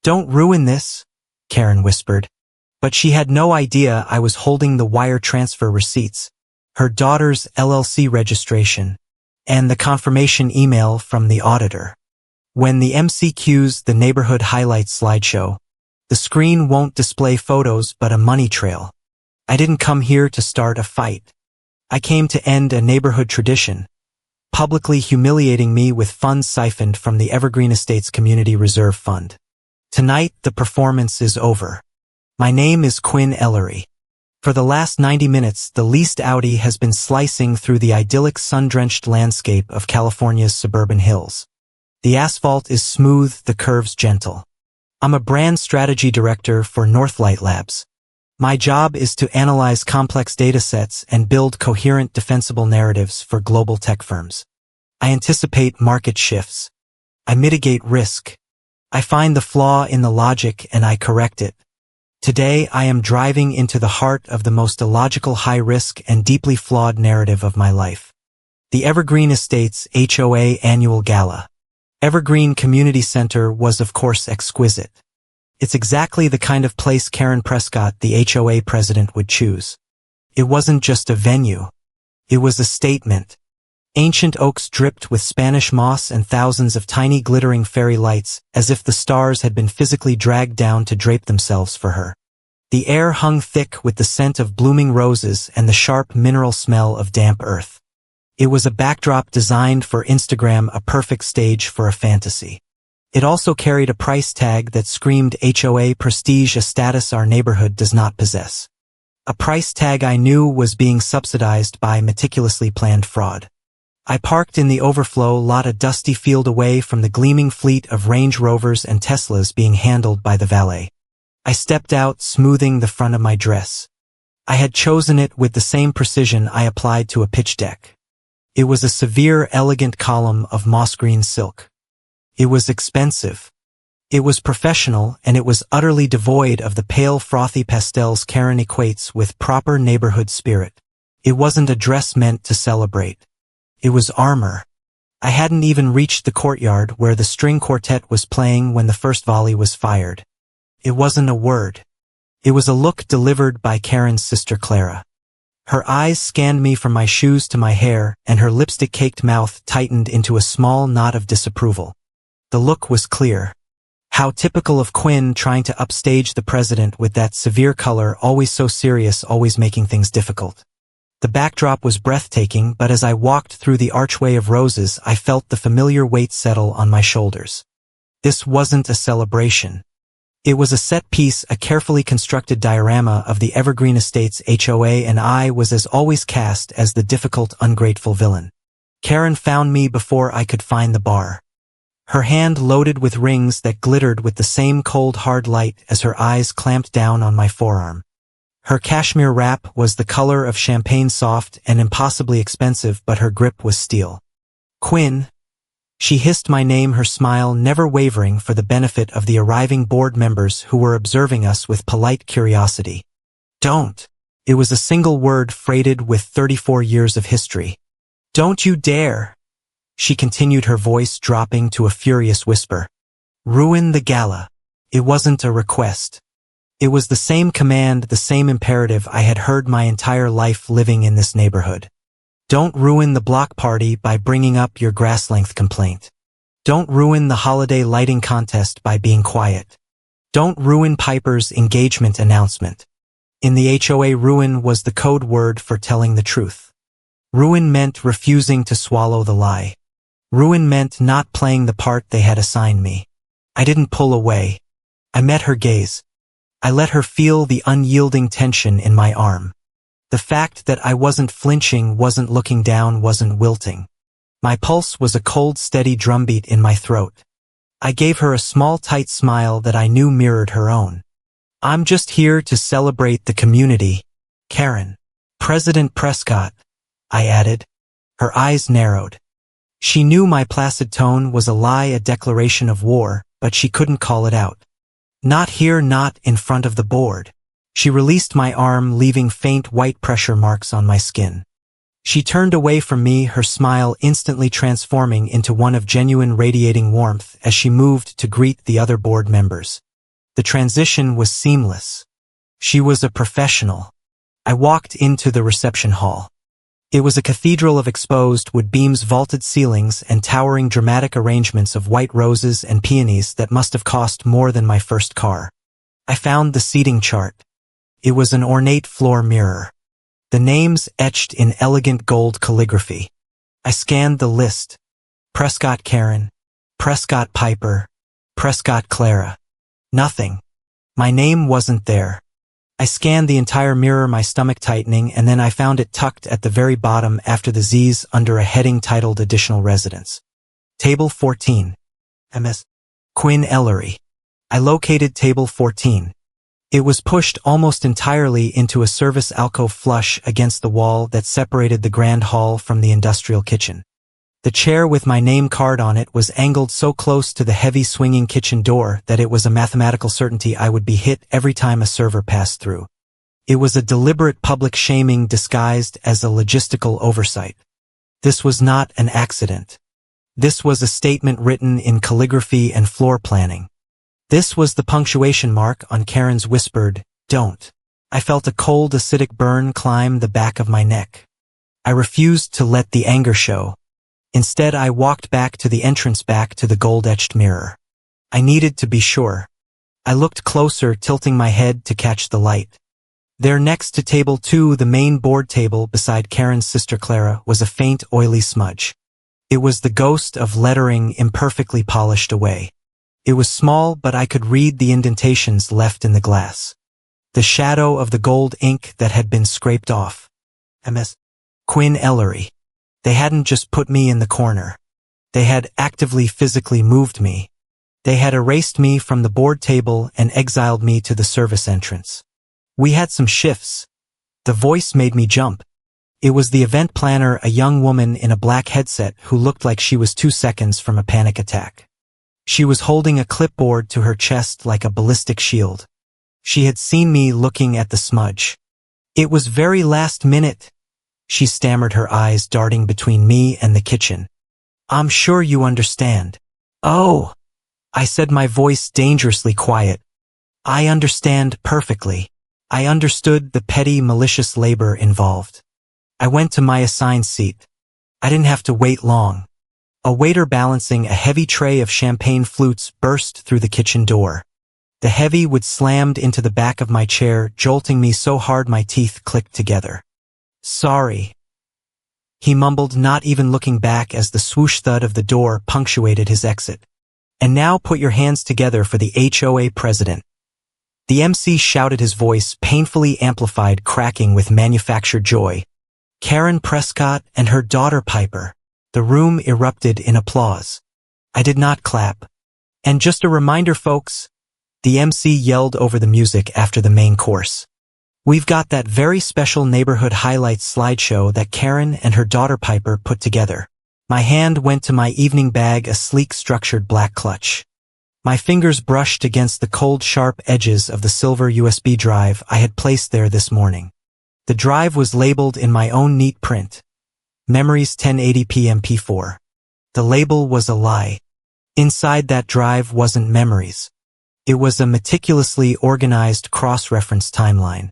"Don't ruin this," Karen whispered. But she had no idea I was holding the wire transfer receipts, her daughter's LLC registration, and the confirmation email from the auditor. When the MCQ's the neighborhood highlights slideshow, the screen won't display photos but a money trail. I didn't come here to start a fight. I came to end a neighborhood tradition, publicly humiliating me with funds siphoned from the Evergreen Estates Community Reserve Fund. Tonight, the performance is over. My name is Quinn Ellery. For the last 90 minutes, the leased Audi has been slicing through the idyllic sun-drenched landscape of California's suburban hills. The asphalt is smooth, the curves gentle. I'm a brand strategy director for Northlight Labs. My job is to analyze complex datasets and build coherent, defensible narratives for global tech firms. I anticipate market shifts. I mitigate risk. I find the flaw in the logic and I correct it. Today I am driving into the heart of the most illogical, high-risk and deeply flawed narrative of my life. The Evergreen Estates HOA Annual Gala. Evergreen Community Center was of course exquisite. It's exactly the kind of place Karen Prescott, the HOA president, would choose. It wasn't just a venue. It was a statement. Ancient oaks dripped with Spanish moss and thousands of tiny glittering fairy lights, as if the stars had been physically dragged down to drape themselves for her. The air hung thick with the scent of blooming roses and the sharp mineral smell of damp earth. It was a backdrop designed for Instagram, a perfect stage for a fantasy. It also carried a price tag that screamed HOA prestige, a status our neighborhood does not possess. A price tag I knew was being subsidized by meticulously planned fraud. I parked in the overflow lot, a dusty field away from the gleaming fleet of Range Rovers and Teslas being handled by the valet. I stepped out, smoothing the front of my dress. I had chosen it with the same precision I applied to a pitch deck. It was a severe, elegant column of moss green silk. It was expensive. It was professional, and it was utterly devoid of the pale, frothy pastels Karen equates with proper neighborhood spirit. It wasn't a dress meant to celebrate. It was armor. I hadn't even reached the courtyard where the string quartet was playing when the first volley was fired. It wasn't a word. It was a look delivered by Karen's sister Clara. Her eyes scanned me from my shoes to my hair, and her lipstick-caked mouth tightened into a small knot of disapproval. The look was clear. How typical of Quinn, trying to upstage the president with that severe color, always so serious, always making things difficult. The backdrop was breathtaking, but as I walked through the archway of roses, I felt the familiar weight settle on my shoulders. This wasn't a celebration. It was a set piece, a carefully constructed diorama of the Evergreen Estates HOA, and I was as always cast as the difficult, ungrateful villain. Karen found me before I could find the bar. Her hand loaded with rings that glittered with the same cold, hard light as her eyes clamped down on my forearm. Her cashmere wrap was the color of champagne, soft and impossibly expensive, but her grip was steel. "Quinn." She hissed my name, her smile never wavering for the benefit of the arriving board members who were observing us with polite curiosity. "Don't." It was a single word freighted with 34 years of history. "Don't you dare," she continued, her voice dropping to a furious whisper. "Ruin the gala." It wasn't a request. It was the same command, the same imperative I had heard my entire life living in this neighborhood. Don't ruin the block party by bringing up your grass-length complaint. Don't ruin the holiday lighting contest by being quiet. Don't ruin Piper's engagement announcement. In the HOA, ruin was the code word for telling the truth. Ruin meant refusing to swallow the lie. Ruin meant not playing the part they had assigned me. I didn't pull away. I met her gaze. I let her feel the unyielding tension in my arm. The fact that I wasn't flinching, wasn't looking down, wasn't wilting. My pulse was a cold, steady drumbeat in my throat. I gave her a small, tight smile that I knew mirrored her own. "I'm just here to celebrate the community, Karen." "President Prescott," I added. Her eyes narrowed. She knew my placid tone was a lie, a declaration of war, but she couldn't call it out. "Not here, not in front of the board." She released my arm, leaving faint white pressure marks on my skin. She turned away from me, her smile instantly transforming into one of genuine, radiating warmth as she moved to greet the other board members. The transition was seamless. She was a professional. I walked into the reception hall. It was a cathedral of exposed wood beams, vaulted ceilings, and towering dramatic arrangements of white roses and peonies that must have cost more than my first car. I found the seating chart. It was an ornate floor mirror. The names etched in elegant gold calligraphy. I scanned the list. Prescott Karen, Prescott Piper, Prescott Clara. Nothing. My name wasn't there. I scanned the entire mirror, my stomach tightening, and then I found it tucked at the very bottom after the Z's under a heading titled Additional Residence. Table 14. Ms. Quinn Ellery. I located table 14. It was pushed almost entirely into a service alcove flush against the wall that separated the grand hall from the industrial kitchen. The chair with my name card on it was angled so close to the heavy swinging kitchen door that it was a mathematical certainty I would be hit every time a server passed through. It was a deliberate public shaming disguised as a logistical oversight. This was not an accident. This was a statement written in calligraphy and floor planning. This was the punctuation mark on Karen's whispered, "Don't." I felt a cold acidic burn climb the back of my neck. I refused to let the anger show. Instead, I walked back to the entrance, back to the gold-etched mirror. I needed to be sure. I looked closer, tilting my head to catch the light. There next to table 2, the main board table beside Karen's sister Clara, was a faint, oily smudge. It was the ghost of lettering imperfectly polished away. It was small, but I could read the indentations left in the glass. The shadow of the gold ink that had been scraped off. Ms. Quinn Ellery. They hadn't just put me in the corner. They had actively physically moved me. They had erased me from the board table and exiled me to the service entrance. We had some shifts. The voice made me jump. It was the event planner, a young woman in a black headset who looked like she was 2 seconds from a panic attack. She was holding a clipboard to her chest like a ballistic shield. She had seen me looking at the smudge. "It was very last minute," she stammered, her eyes darting between me and the kitchen. "I'm sure you understand." "Oh," I said, my voice dangerously quiet. "I understand perfectly." I understood the petty, malicious labor involved. I went to my assigned seat. I didn't have to wait long. A waiter balancing a heavy tray of champagne flutes burst through the kitchen door. The heavy wood slammed into the back of my chair, jolting me so hard my teeth clicked together. "Sorry," he mumbled, not even looking back as the swoosh thud of the door punctuated his exit. "And now put your hands together for the HOA president." The MC shouted, his voice painfully amplified, cracking with manufactured joy. "Karen Prescott and her daughter Piper." The room erupted in applause. I did not clap. "And just a reminder, folks," the MC yelled over the music after the main course. "We've got that very special neighborhood highlights slideshow that Karen and her daughter Piper put together." My hand went to my evening bag, a sleek structured black clutch. My fingers brushed against the cold, sharp edges of the silver USB drive I had placed there this morning. The drive was labeled in my own neat print. Memories 1080p MP4. The label was a lie. Inside that drive wasn't memories. It was a meticulously organized cross-reference timeline.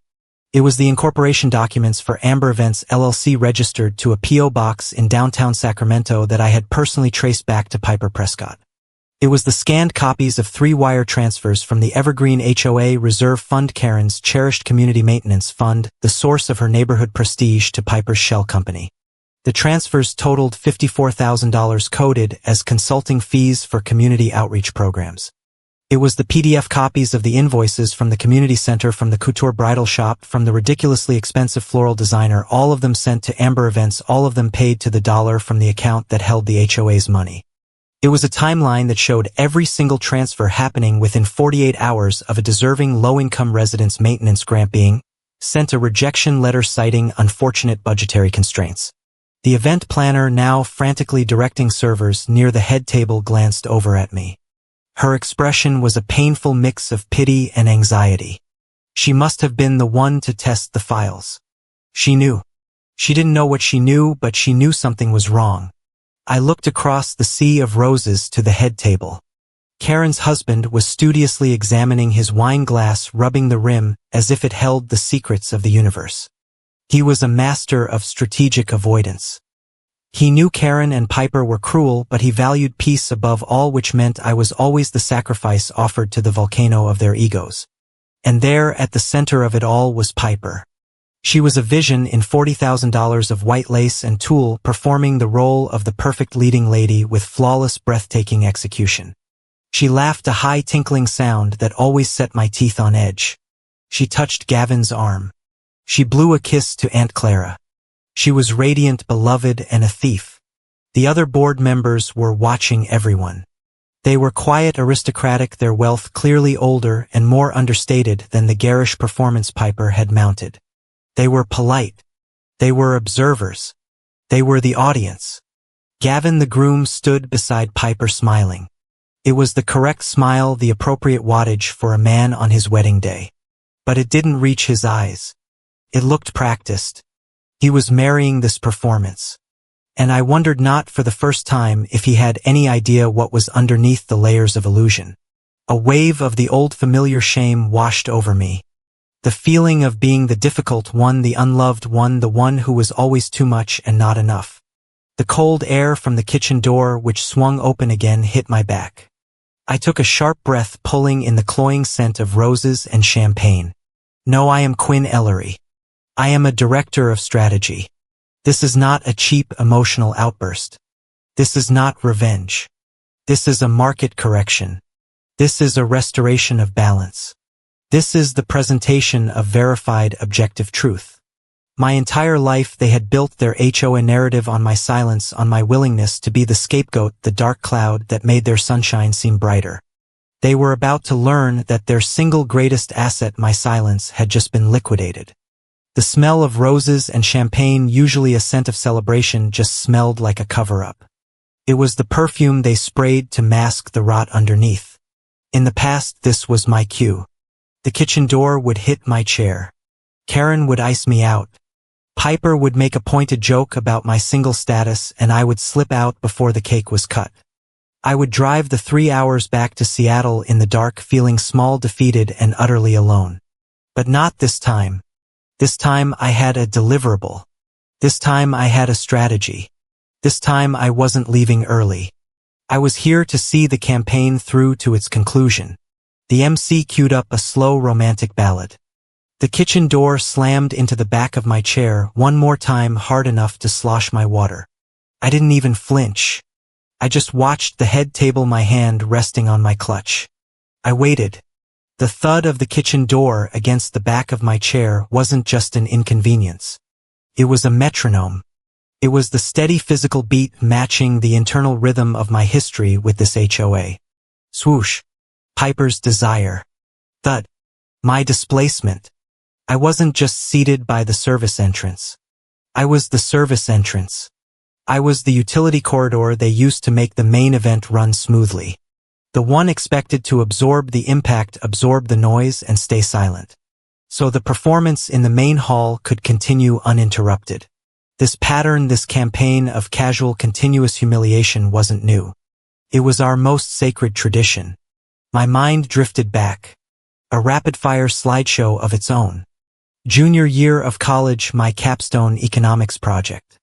It was the incorporation documents for Amber Events LLC, registered to a P.O. box in downtown Sacramento that I had personally traced back to Piper Prescott. It was the scanned copies of 3 wire transfers from the Evergreen HOA Reserve Fund, Karen's cherished community maintenance fund, the source of her neighborhood prestige, to Piper's shell company. The transfers totaled $54,000, coded as consulting fees for community outreach programs. It was the PDF copies of the invoices from the community center, from the couture bridal shop, from the ridiculously expensive floral designer, all of them sent to Amber Events, all of them paid to the dollar from the account that held the HOA's money. It was a timeline that showed every single transfer happening within 48 hours of a deserving low-income resident's maintenance grant being sent, a rejection letter citing unfortunate budgetary constraints. The event planner, now frantically directing servers near the head table, glanced over at me. Her expression was a painful mix of pity and anxiety. She must have been the one to test the files. She knew. She didn't know what she knew, but she knew something was wrong. I looked across the sea of roses to the head table. Karen's husband was studiously examining his wine glass, rubbing the rim as if it held the secrets of the universe. He was a master of strategic avoidance. He knew Karen and Piper were cruel, but he valued peace above all, which meant I was always the sacrifice offered to the volcano of their egos. And there, at the center of it all, was Piper. She was a vision in $40,000 of white lace and tulle, performing the role of the perfect leading lady with flawless, breathtaking execution. She laughed a high, tinkling sound that always set my teeth on edge. She touched Gavin's arm. She blew a kiss to Aunt Clara. She was radiant, beloved, and a thief. The other board members were watching everyone. They were quiet, aristocratic, their wealth clearly older and more understated than the garish performance Piper had mounted. They were polite. They were observers. They were the audience. Gavin the groom stood beside Piper, smiling. It was the correct smile, the appropriate wattage for a man on his wedding day. But it didn't reach his eyes. It looked practiced. He was marrying this performance. And I wondered, not for the first time, if he had any idea what was underneath the layers of illusion. A wave of the old familiar shame washed over me. The feeling of being the difficult one, the unloved one, the one who was always too much and not enough. The cold air from the kitchen door, which swung open again, hit my back. I took a sharp breath, pulling in the cloying scent of roses and champagne. No, I am Quinn Ellery. I am a director of strategy. This is not a cheap emotional outburst. This is not revenge. This is a market correction. This is a restoration of balance. This is the presentation of verified objective truth. My entire life they had built their HOA narrative on my silence, on my willingness to be the scapegoat, the dark cloud that made their sunshine seem brighter. They were about to learn that their single greatest asset, my silence, had just been liquidated. The smell of roses and champagne, usually a scent of celebration, just smelled like a cover-up. It was the perfume they sprayed to mask the rot underneath. In the past, this was my cue. The kitchen door would hit my chair. Karen would ice me out. Piper would make a pointed joke about my single status, and I would slip out before the cake was cut. I would drive the 3 hours back to Seattle in the dark, feeling small, defeated, and utterly alone. But not this time. This time I had a deliverable. This time I had a strategy. This time I wasn't leaving early. I was here to see the campaign through to its conclusion. The MC queued up a slow romantic ballad. The kitchen door slammed into the back of my chair one more time, hard enough to slosh my water. I didn't even flinch. I just watched the head table, my hand resting on my clutch. I waited. The thud of the kitchen door against the back of my chair wasn't just an inconvenience. It was a metronome. It was the steady physical beat matching the internal rhythm of my history with this HOA. Swoosh. Piper's desire. Thud. My displacement. I wasn't just seated by the service entrance. I was the service entrance. I was the utility corridor they used to make the main event run smoothly. The one expected to absorb the impact, absorb the noise, and stay silent. So the performance in the main hall could continue uninterrupted. This pattern, this campaign of casual, continuous humiliation wasn't new. It was our most sacred tradition. My mind drifted back. A rapid-fire slideshow of its own. Junior year of college, my capstone economics project.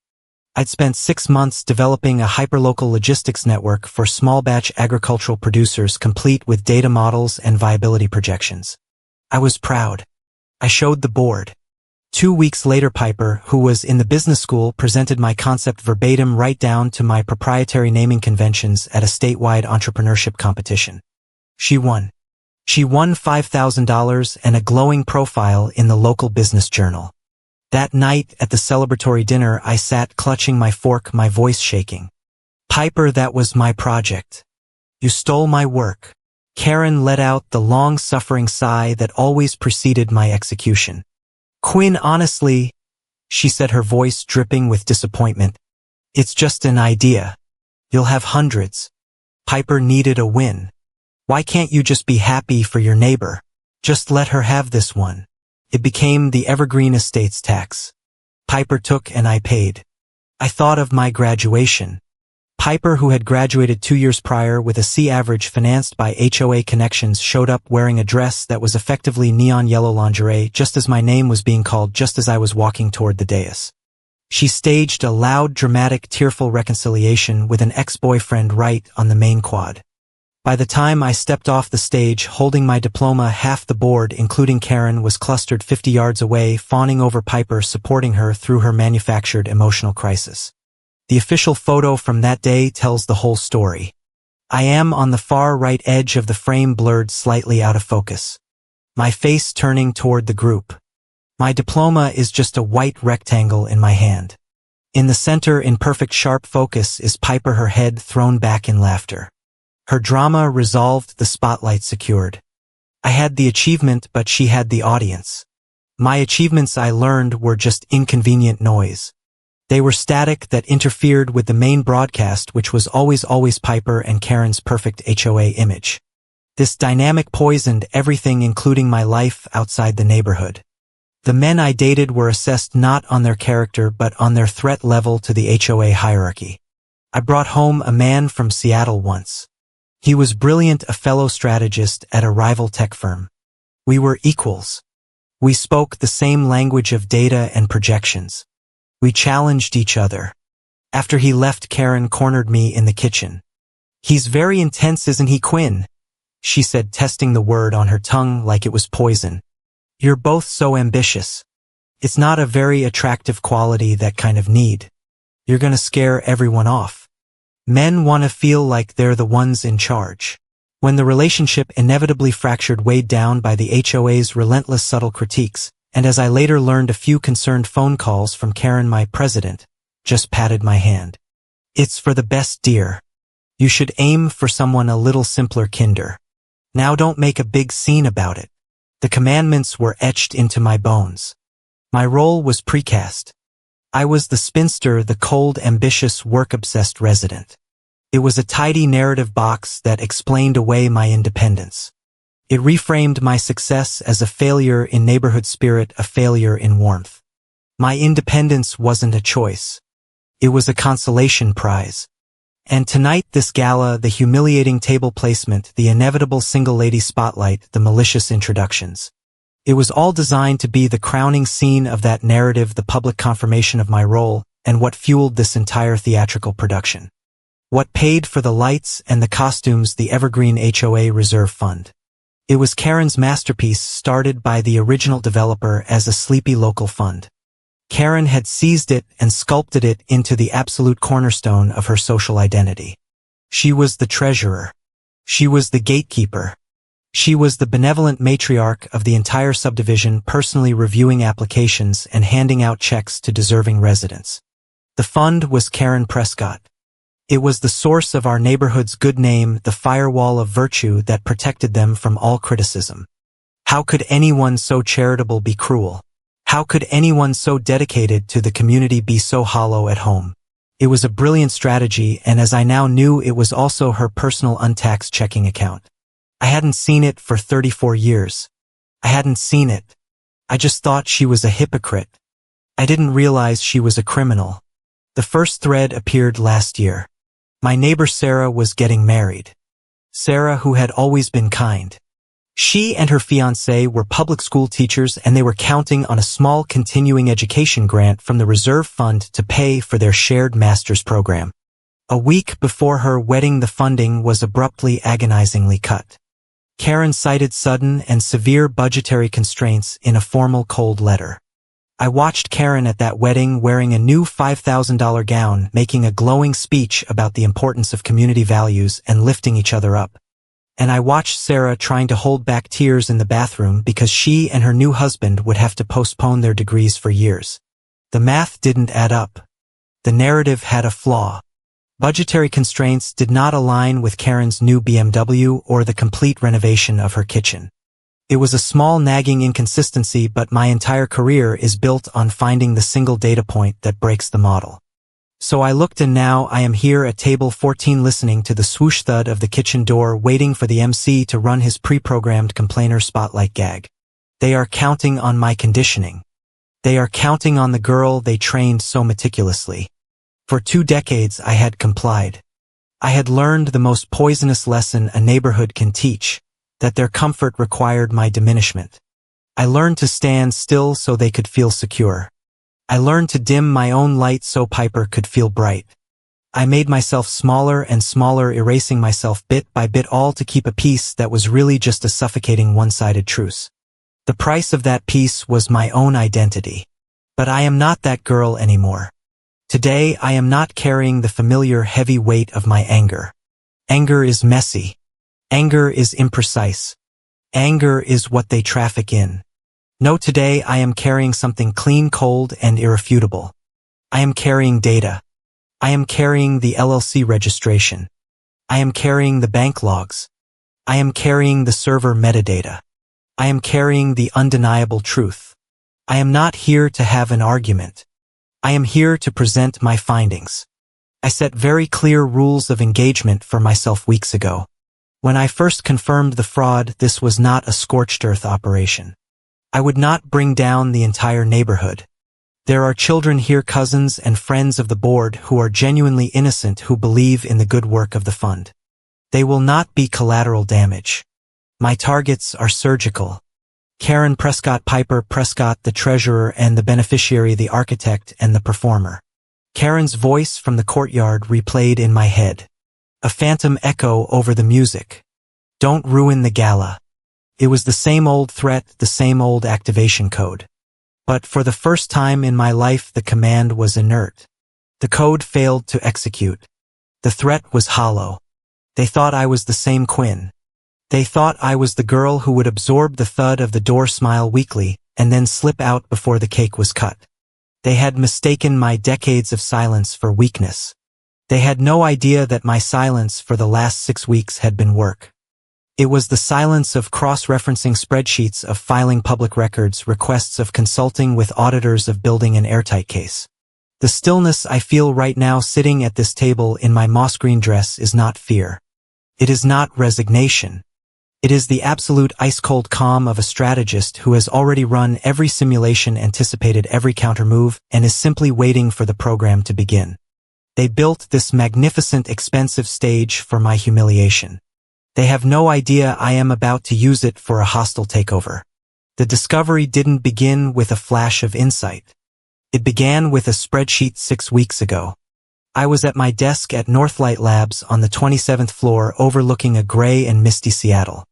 I'd spent 6 months developing a hyperlocal logistics network for small-batch agricultural producers, complete with data models and viability projections. I was proud. I showed the board. 2 weeks later, Piper, who was in the business school, presented my concept verbatim, right down to my proprietary naming conventions, at a statewide entrepreneurship competition. She won. She won $5,000 and a glowing profile in the local business journal. That night at the celebratory dinner, I sat clutching my fork, my voice shaking. Piper, that was my project. You stole my work. Karen let out the long-suffering sigh that always preceded my execution. Quinn, honestly, she said, her voice dripping with disappointment, it's just an idea. You'll have hundreds. Piper needed a win. Why can't you just be happy for your neighbor? Just let her have this one. It became the evergreen estates tax. Piper took and I paid. I thought of my graduation. Piper, who had graduated 2 years prior with a C average financed by HOA Connections, showed up wearing a dress that was effectively neon yellow lingerie just as my name was being called, just as I was walking toward the dais. She staged a loud, dramatic, tearful reconciliation with an ex-boyfriend right on the main quad. By the time I stepped off the stage holding my diploma, half the board, including Karen, was clustered 50 yards away, fawning over Piper, supporting her through her manufactured emotional crisis. The official photo from that day tells the whole story. I am on the far right edge of the frame, blurred slightly out of focus. My face turning toward the group. My diploma is just a white rectangle in my hand. In the center, in perfect sharp focus, is Piper, her head thrown back in laughter. Her drama resolved, the spotlight secured. I had the achievement, but she had the audience. My achievements, I learned, were just inconvenient noise. They were static that interfered with the main broadcast, which was always Piper and Karen's perfect HOA image. This dynamic poisoned everything, including my life outside the neighborhood. The men I dated were assessed not on their character but on their threat level to the HOA hierarchy. I brought home a man from Seattle once. He was brilliant, a fellow strategist at a rival tech firm. We were equals. We spoke the same language of data and projections. We challenged each other. After he left, Karen cornered me in the kitchen. "He's very intense, isn't he, Quinn?" she said, testing the word on her tongue like it was poison. "You're both so ambitious. It's not a very attractive quality, that kind of need. You're gonna scare everyone off. Men want to feel like they're the ones in charge." When the relationship inevitably fractured, weighed down by the HOA's relentless subtle critiques, and as I later learned, a few concerned phone calls from Karen, my president just patted my hand. "It's for the best, dear. You should aim for someone a little simpler, kinder. Now don't make a big scene about it." The commandments were etched into my bones. My role was precast. I was the spinster, the cold, ambitious, work-obsessed resident. It was a tidy narrative box that explained away my independence. It reframed my success as a failure in neighborhood spirit, a failure in warmth. My independence wasn't a choice. It was a consolation prize. And tonight, this gala, the humiliating table placement, the inevitable single lady spotlight, the malicious introductions. It was all designed to be the crowning scene of that narrative, the public confirmation of my role, and what fueled this entire theatrical production. What paid for the lights and the costumes, the evergreen HOA Reserve Fund. It was Karen's masterpiece, started by the original developer as a sleepy local fund. Karen had seized it and sculpted it into the absolute cornerstone of her social identity. She was the treasurer. She was the gatekeeper. She was the benevolent matriarch of the entire subdivision, personally reviewing applications and handing out checks to deserving residents. The fund was Karen Prescott. It was the source of our neighborhood's good name, the firewall of virtue that protected them from all criticism. How could anyone so charitable be cruel? How could anyone so dedicated to the community be so hollow at home? It was a brilliant strategy, and as I now knew, it was also her personal untaxed checking account. I hadn't seen it for 34 years. I hadn't seen it. I just thought she was a hypocrite. I didn't realize she was a criminal. The first thread appeared last year. My neighbor Sarah was getting married. Sarah, who had always been kind. She and her fiancé were public school teachers, and they were counting on a small continuing education grant from the Reserve Fund to pay for their shared master's program. A week before her wedding, the funding was abruptly, agonizingly cut. Karen cited sudden and severe budgetary constraints in a formal cold letter. I watched Karen at that wedding wearing a new $5,000 gown, making a glowing speech about the importance of community values and lifting each other up. And I watched Sarah trying to hold back tears in the bathroom because she and her new husband would have to postpone their degrees for years. The math didn't add up. The narrative had a flaw. Budgetary constraints did not align with Karen's new BMW or the complete renovation of her kitchen. It was a small nagging inconsistency, but my entire career is built on finding the single data point that breaks the model. So I looked, and now I am here at table 14, listening to the swoosh thud of the kitchen door, waiting for the MC to run his pre-programmed complainer spotlight gag. They are counting on my conditioning. They are counting on the girl they trained so meticulously. For 2 decades I had complied. I had learned the most poisonous lesson a neighborhood can teach, that their comfort required my diminishment. I learned to stand still so they could feel secure. I learned to dim my own light so Piper could feel bright. I made myself smaller and smaller, erasing myself bit by bit, all to keep a peace that was really just a suffocating one-sided truce. The price of that peace was my own identity. But I am not that girl anymore. Today I am not carrying the familiar heavy weight of my anger. Anger is messy. Anger is imprecise. Anger is what they traffic in. No, today I am carrying something clean, cold, and irrefutable. I am carrying data. I am carrying the LLC registration. I am carrying the bank logs. I am carrying the server metadata. I am carrying the undeniable truth. I am not here to have an argument. I am here to present my findings. I set very clear rules of engagement for myself weeks ago. When I first confirmed the fraud, this was not a scorched earth operation. I would not bring down the entire neighborhood. There are children here, cousins and friends of the board, who are genuinely innocent, who believe in the good work of the fund. They will not be collateral damage. My targets are surgical. Karen Prescott, Piper Prescott, the treasurer and the beneficiary, the architect and the performer. Karen's voice from the courtyard replayed in my head. A phantom echo over the music. Don't ruin the gala. It was the same old threat, the same old activation code. But for the first time in my life, the command was inert. The code failed to execute. The threat was hollow. They thought I was the same Quinn. They thought I was the girl who would absorb the thud of the door, smile weakly, and then slip out before the cake was cut. They had mistaken my decades of silence for weakness. They had no idea that my silence for the last 6 weeks had been work. It was the silence of cross-referencing spreadsheets, of filing public records, requests of consulting with auditors, of building an airtight case. The stillness I feel right now sitting at this table in my moss green dress is not fear. It is not resignation. It is the absolute ice-cold calm of a strategist who has already run every simulation, anticipated every counter-move, and is simply waiting for the program to begin. They built this magnificent, expensive stage for my humiliation. They have no idea I am about to use it for a hostile takeover. The discovery didn't begin with a flash of insight. It began with a spreadsheet 6 weeks ago. I was at my desk at Northlight Labs on the 27th floor, overlooking a gray and misty Seattle.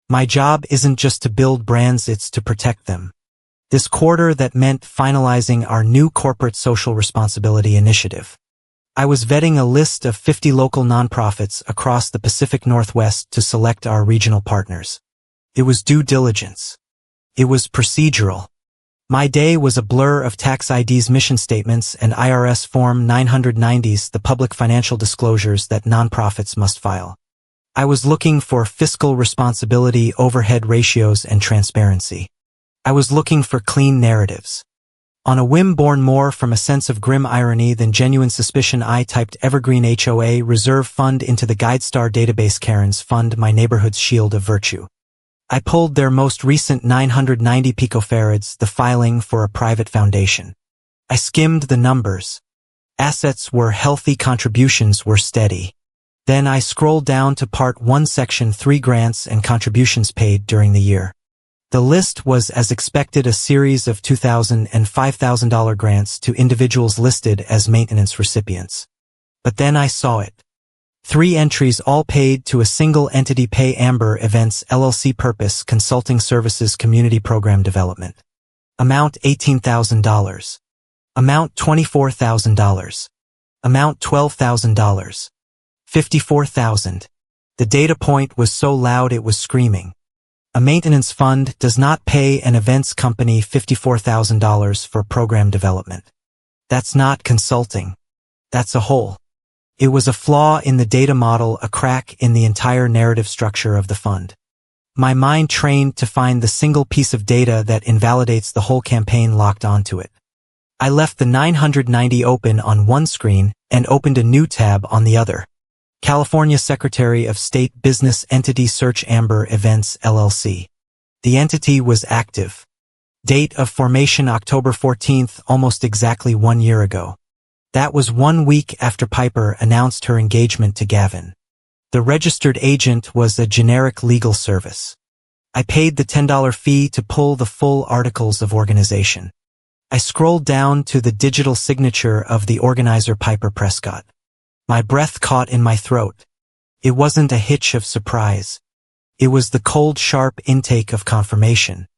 My job isn't just to build brands, it's to protect them. This quarter, that meant finalizing our new corporate social responsibility initiative. I was vetting a list of 50 local nonprofits across the Pacific Northwest to select our regional partners. It was due diligence. It was procedural. My day was a blur of tax IDs, mission statements, and IRS Form 990s, the public financial disclosures that nonprofits must file. I was looking for fiscal responsibility, overhead ratios, and transparency. I was looking for clean narratives. On a whim born more from a sense of grim irony than genuine suspicion, I typed Evergreen HOA Reserve Fund into the GuideStar database. Karen's fund, my neighborhood's shield of virtue. I pulled their most recent 990 picofarads, the filing for a private foundation. I skimmed the numbers. Assets were healthy, contributions were steady. Then I scrolled down to Part 1, Section 3, grants and contributions paid during the year. The list was, as expected, a series of $2,000 and $5,000 grants to individuals listed as maintenance recipients. But then I saw it. 3 entries, all paid to a single entity: Pay Amber Events LLC, Purpose Consulting Services, Community Program Development. Amount $18,000. Amount $24,000. Amount $12,000. $54,000. The data point was so loud it was screaming. A maintenance fund does not pay an events company $54,000 for program development. That's not consulting. That's a hole. It was a flaw in the data model, a crack in the entire narrative structure of the fund. My mind trained to find the single piece of data that invalidates the whole campaign, locked onto it. I left the 990 open on one screen and opened a new tab on the other. California Secretary of State Business Entity Search, Amber Events LLC. The entity was active. Date of formation October 14th, almost exactly 1 year ago. That was 1 week after Piper announced her engagement to Gavin. The registered agent was a generic legal service. I paid the $10 fee to pull the full articles of organization. I scrolled down to the digital signature of the organizer Piper Prescott. My breath caught in my throat. It wasn't a hitch of surprise. It was the cold, sharp intake of confirmation.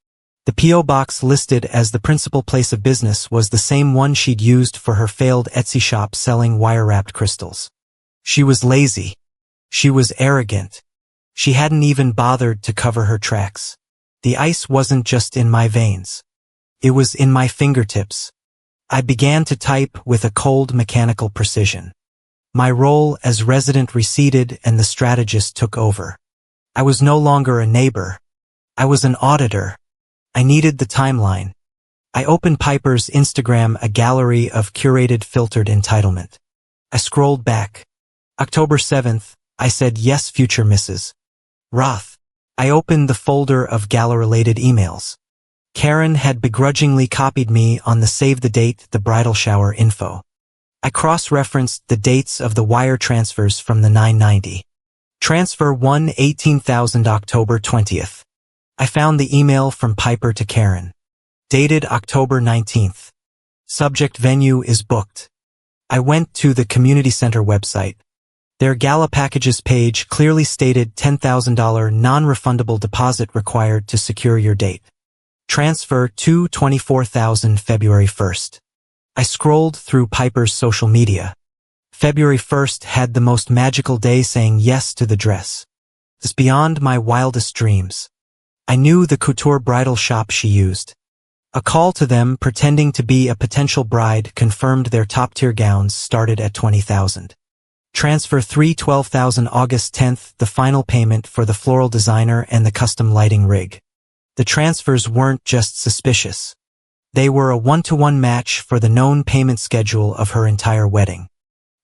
The P.O. box listed as the principal place of business was the same one she'd used for her failed Etsy shop selling wire-wrapped crystals. She was lazy. She was arrogant. She hadn't even bothered to cover her tracks. The ice wasn't just in my veins. It was in my fingertips. I began to type with a cold mechanical precision. My role as resident receded and the strategist took over. I was no longer a neighbor. I was an auditor. I needed the timeline. I opened Piper's Instagram, a gallery of curated filtered entitlement. I scrolled back. October 7th, I said, "Yes, future Mrs. Roth." I opened the folder of Gala-related emails. Karen had begrudgingly copied me on the save the date, the bridal shower info. I cross-referenced the dates of the wire transfers from the 990. Transfer 1, 18,000 October 20th. I found the email from Piper to Karen. Dated October 19th. Subject: venue is booked. I went to the community center website. Their Gala packages page clearly stated $10,000 non-refundable deposit required to secure your date. Transfer to 24,000 February 1st. I scrolled through Piper's social media. February 1st had the most magical day, saying yes to the dress. It's beyond my wildest dreams. I knew the couture bridal shop she used. A call to them pretending to be a potential bride confirmed their top-tier gowns started at $20,000. Transfer 3, 12,000 August 10th, the final payment for the floral designer and the custom lighting rig. The transfers weren't just suspicious. They were a one-to-one match for the known payment schedule of her entire wedding.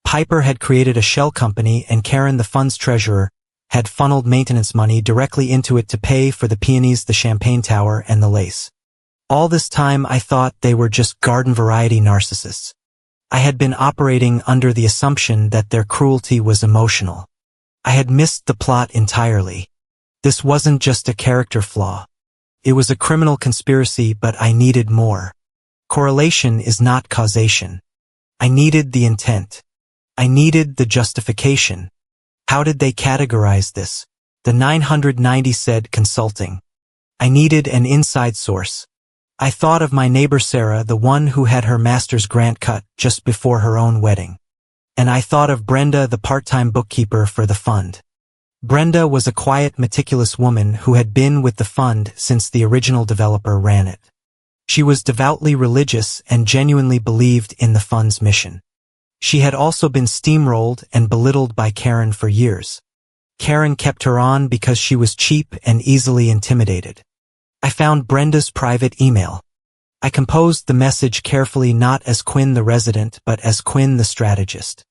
Piper had created a shell company, and Karen, the fund's treasurer, had funneled maintenance money directly into it to pay for the peonies, the champagne tower, and the lace. All this time I thought they were just garden-variety narcissists. I had been operating under the assumption that their cruelty was emotional. I had missed the plot entirely. This wasn't just a character flaw. It was a criminal conspiracy, but I needed more. Correlation is not causation. I needed the intent. I needed the justification. How did they categorize this? The 990 said consulting. I needed an inside source. I thought of my neighbor Sarah, the one who had her master's grant cut just before her own wedding. And I thought of Brenda, the part-time bookkeeper for the fund. Brenda was a quiet, meticulous woman who had been with the fund since the original developer ran it. She was devoutly religious and genuinely believed in the fund's mission. She had also been steamrolled and belittled by Karen for years. Karen kept her on because she was cheap and easily intimidated. I found Brenda's private email. I composed the message carefully, not as Quinn the resident, but as Quinn the strategist.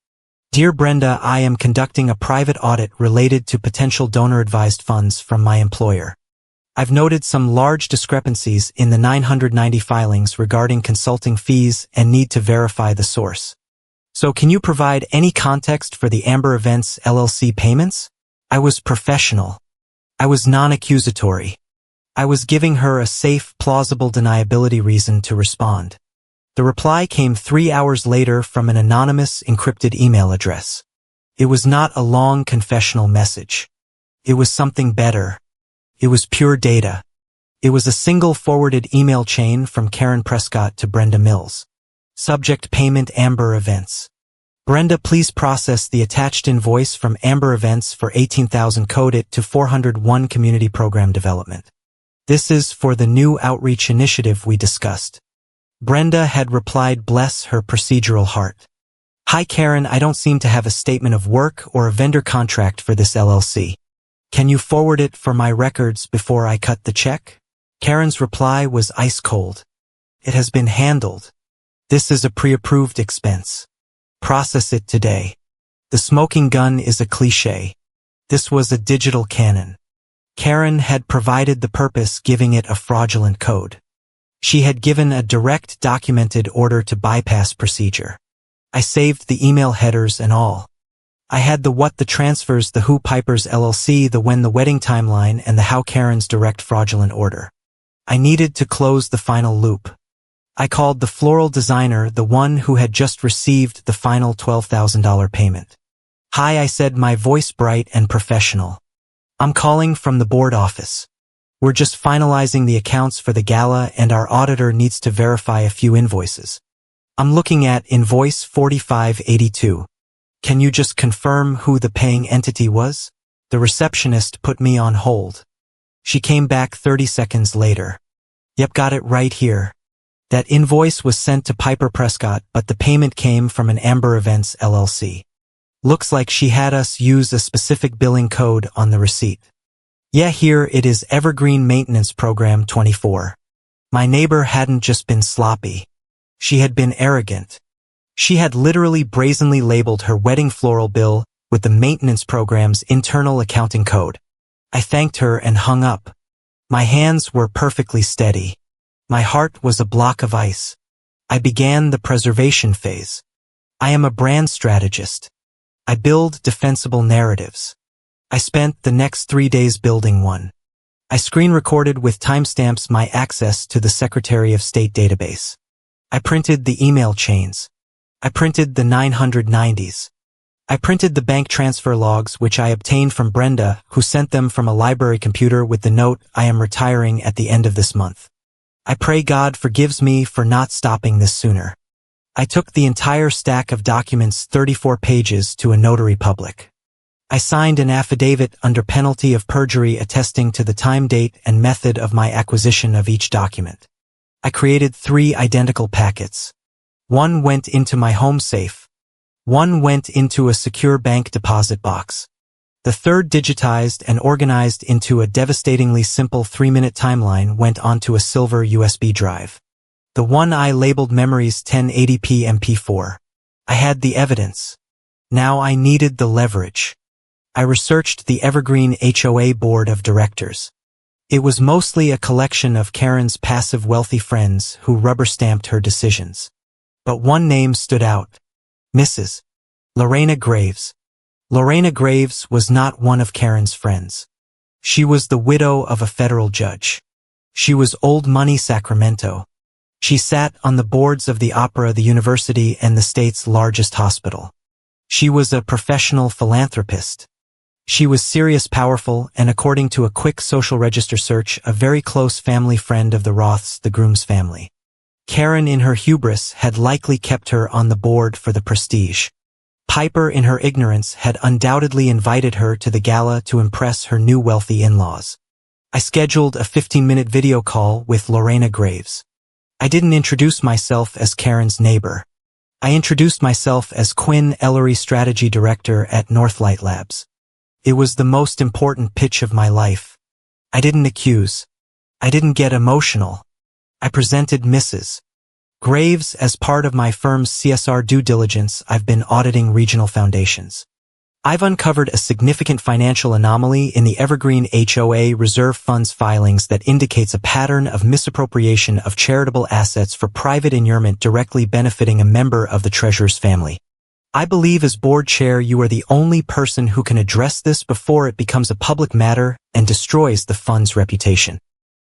Dear Brenda, I am conducting a private audit related to potential donor-advised funds from my employer. I've noted some large discrepancies in the 990 filings regarding consulting fees and need to verify the source. So can you provide any context for the Amber Events LLC payments? I was professional. I was non-accusatory. I was giving her a safe, plausible deniability reason to respond. The reply came 3 hours later from an anonymous, encrypted email address. It was not a long confessional message. It was something better. It was pure data. It was a single forwarded email chain from Karen Prescott to Brenda Mills. Subject: payment Amber Events. Brenda, please process the attached invoice from Amber Events for $18,000. Code it to 401 Community Program Development. This is for the new outreach initiative we discussed. Brenda had replied, bless her procedural heart. Hi Karen, I don't seem to have a statement of work or a vendor contract for this LLC. Can you forward it for my records before I cut the check? Karen's reply was ice cold. It has been handled. This is a pre-approved expense. Process it today. The smoking gun is a cliché. This was a digital cannon. Karen had provided the purpose, giving it a fraudulent code. She had given a direct, documented order to bypass procedure. I saved the email headers and all. I had the what the transfers, the who Pipers LLC, the when the wedding timeline, and the how Karen's direct fraudulent order. I needed to close the final loop. I called the floral designer, the one who had just received the final $12,000 payment. Hi, I said, my voice bright and professional. I'm calling from the board office. We're just finalizing the accounts for the gala and our auditor needs to verify a few invoices. I'm looking at invoice 4582. Can you just confirm who the paying entity was? The receptionist put me on hold. She came back 30 seconds later. Yep, got it right here. That invoice was sent to Piper Prescott, but the payment came from an Amber Events LLC. Looks like she had us use a specific billing code on the receipt. Yeah, here it is, Evergreen Maintenance Program 24. My neighbor hadn't just been sloppy. She had been arrogant. She had literally brazenly labeled her wedding floral bill with the maintenance program's internal accounting code. I thanked her and hung up. My hands were perfectly steady. My heart was a block of ice. I began the preservation phase. I am a brand strategist. I build defensible narratives. I spent the next 3 days building one. I screen recorded with timestamps my access to the Secretary of State database. I printed the email chains. I printed the 990s. I printed the bank transfer logs which I obtained from Brenda, who sent them from a library computer with the note, I am retiring at the end of this month. I pray God forgives me for not stopping this sooner. I took the entire stack of documents, 34 pages, to a notary public. I signed an affidavit under penalty of perjury attesting to the time, date, and method of my acquisition of each document. I created 3 identical packets. One went into my home safe. One went into a secure bank deposit box. The third, digitized and organized into a devastatingly simple 3-minute timeline, went onto a silver USB drive. The one I labeled Memories 1080p MP4. I had the evidence. Now I needed the leverage. I researched the Evergreen HOA board of directors. It was mostly a collection of Karen's passive wealthy friends who rubber-stamped her decisions. But one name stood out. Mrs. Lorena Graves. Lorena Graves was not one of Karen's friends. She was the widow of a federal judge. She was old money Sacramento. She sat on the boards of the opera, the university, and the state's largest hospital. She was a professional philanthropist. She was serious, powerful, and according to a quick social register search, a very close family friend of the Roths, the groom's family. Karen, in her hubris, had likely kept her on the board for the prestige. Piper, in her ignorance, had undoubtedly invited her to the gala to impress her new wealthy in-laws. I scheduled a 15-minute video call with Lorena Graves. I didn't introduce myself as Karen's neighbor. I introduced myself as Quinn Ellery, Strategy Director at Northlight Labs. It was the most important pitch of my life. I didn't accuse. I didn't get emotional. I presented Mrs. Graves as part of my firm's CSR due diligence. I've been auditing regional foundations. I've uncovered a significant financial anomaly in the Evergreen HOA reserve funds filings that indicates a pattern of misappropriation of charitable assets for private inurement directly benefiting a member of the treasurer's family. I believe as board chair you are the only person who can address this before it becomes a public matter and destroys the fund's reputation.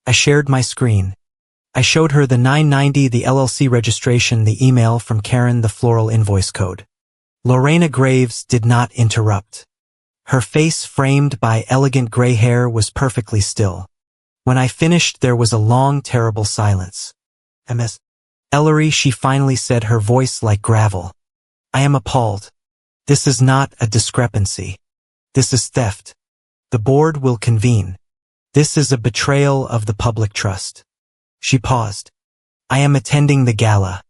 I shared my screen. I showed her the 990, the LLC registration, the email from Karen, the floral invoice code. Lorena Graves did not interrupt. Her face, framed by elegant gray hair, was perfectly still. When I finished, there was a long, terrible silence. Ms. Ellery, she finally said, her voice like gravel. I am appalled. This is not a discrepancy. This is theft. The board will convene. This is a betrayal of the public trust. She paused. I am attending the gala.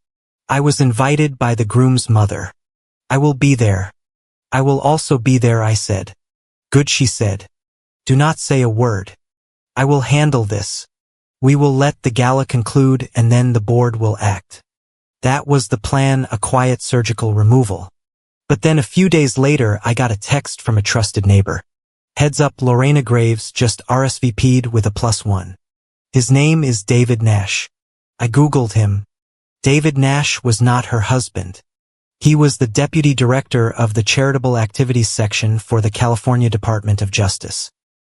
I was invited by the groom's mother. I will be there. I will also be there, I said. Good, she said. Do not say a word. I will handle this. We will let the gala conclude and then the board will act. That was the plan, a quiet surgical removal. But then a few days later I got a text from a trusted neighbor. Heads up, Lorena Graves just RSVP'd with a +1. His name is David Nash. I Googled him. David Nash was not her husband. He was the deputy director of the Charitable Activities section for the California Department of Justice.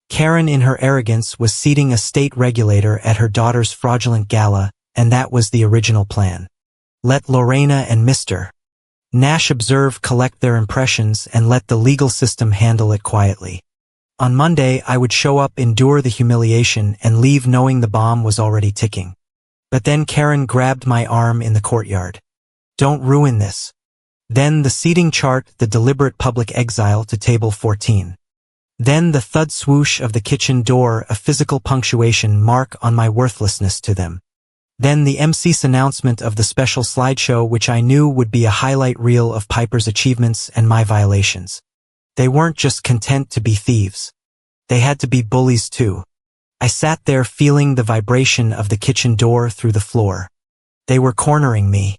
Karen, in her arrogance, was seating a state regulator at her daughter's fraudulent gala, and that was the original plan. Let Lorena and Mr. Nash observe, collect their impressions, and let the legal system handle it quietly. On Monday, I would show up, endure the humiliation, and leave knowing the bomb was already ticking. But then Karen grabbed my arm in the courtyard. Don't ruin this. Then the seating chart, the deliberate public exile to table 14. Then the thud swoosh of the kitchen door, a physical punctuation mark on my worthlessness to them. Then the MC's announcement of the special slideshow, which I knew would be a highlight reel of Piper's achievements and my violations. They weren't just content to be thieves. They had to be bullies too. I sat there feeling the vibration of the kitchen door through the floor. They were cornering me.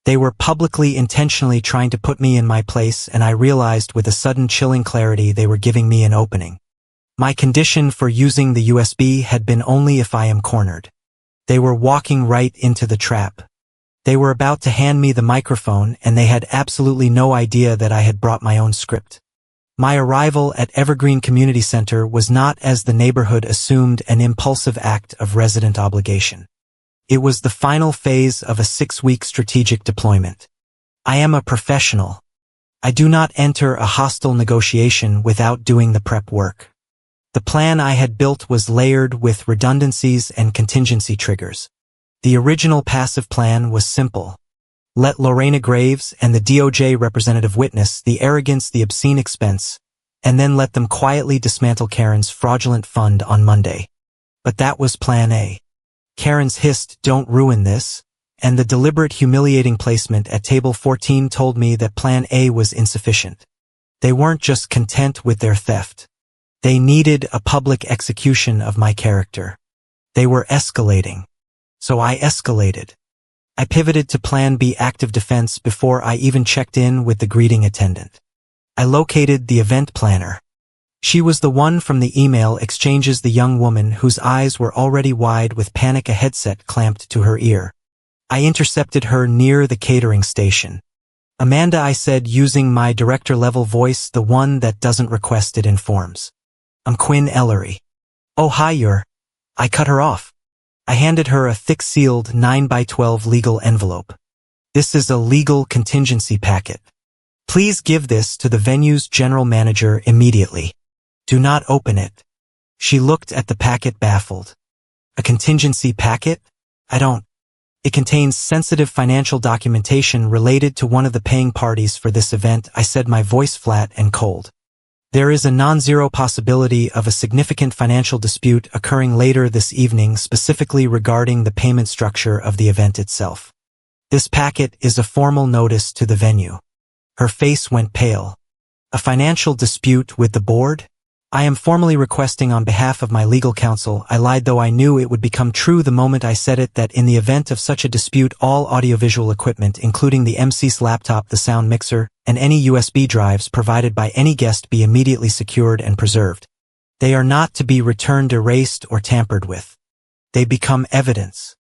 They were publicly, intentionally trying to put me in my place, and I realized with a sudden chilling clarity they were giving me an opening. My condition for using the USB had been only if I am cornered. They were walking right into the trap. They were about to hand me the microphone, and they had absolutely no idea that I had brought my own script. My arrival at Evergreen Community Center was not, as the neighborhood assumed, an impulsive act of resident obligation. It was the final phase of a 6-week strategic deployment. I am a professional. I do not enter a hostile negotiation without doing the prep work. The plan I had built was layered with redundancies and contingency triggers. The original passive plan was simple. Let Lorena Graves and the DOJ representative witness the arrogance, the obscene expense, and then let them quietly dismantle Karen's fraudulent fund on Monday. But that was plan A. Karen's hissed, "Don't ruin this," and the deliberate humiliating placement at table 14 told me that plan A was insufficient. They weren't just content with their theft. They needed a public execution of my character. They were escalating. So I escalated. I pivoted to plan B, active defense, before I even checked in with the greeting attendant. I located the event planner. She was the one from the email exchanges, the young woman whose eyes were already wide with panic, a headset clamped to her ear. I intercepted her near the catering station. "Amanda," I said, using my director-level voice, the one that doesn't request, it informs. "I'm Quinn Ellery." "Oh, hi, you're..." I cut her off. I handed her a thick-sealed 9x12 legal envelope. "This is a legal contingency packet. Please give this to the venue's general manager immediately. Do not open it." She looked at the packet, baffled. "A contingency packet? I don't..." "It contains sensitive financial documentation related to one of the paying parties for this event," I said, my voice flat and cold. "There is a non-zero possibility of a significant financial dispute occurring later this evening, specifically regarding the payment structure of the event itself. This packet is a formal notice to the venue." Her face went pale. "A financial dispute with the board? I am formally requesting on behalf of my legal counsel," I lied, though I knew it would become true the moment I said it, that in the event of such a dispute, all audiovisual equipment, including the MC's laptop, the sound mixer, and any USB drives provided by any guest, be immediately secured and preserved. They are not to be returned, erased, or tampered with. They become evidence.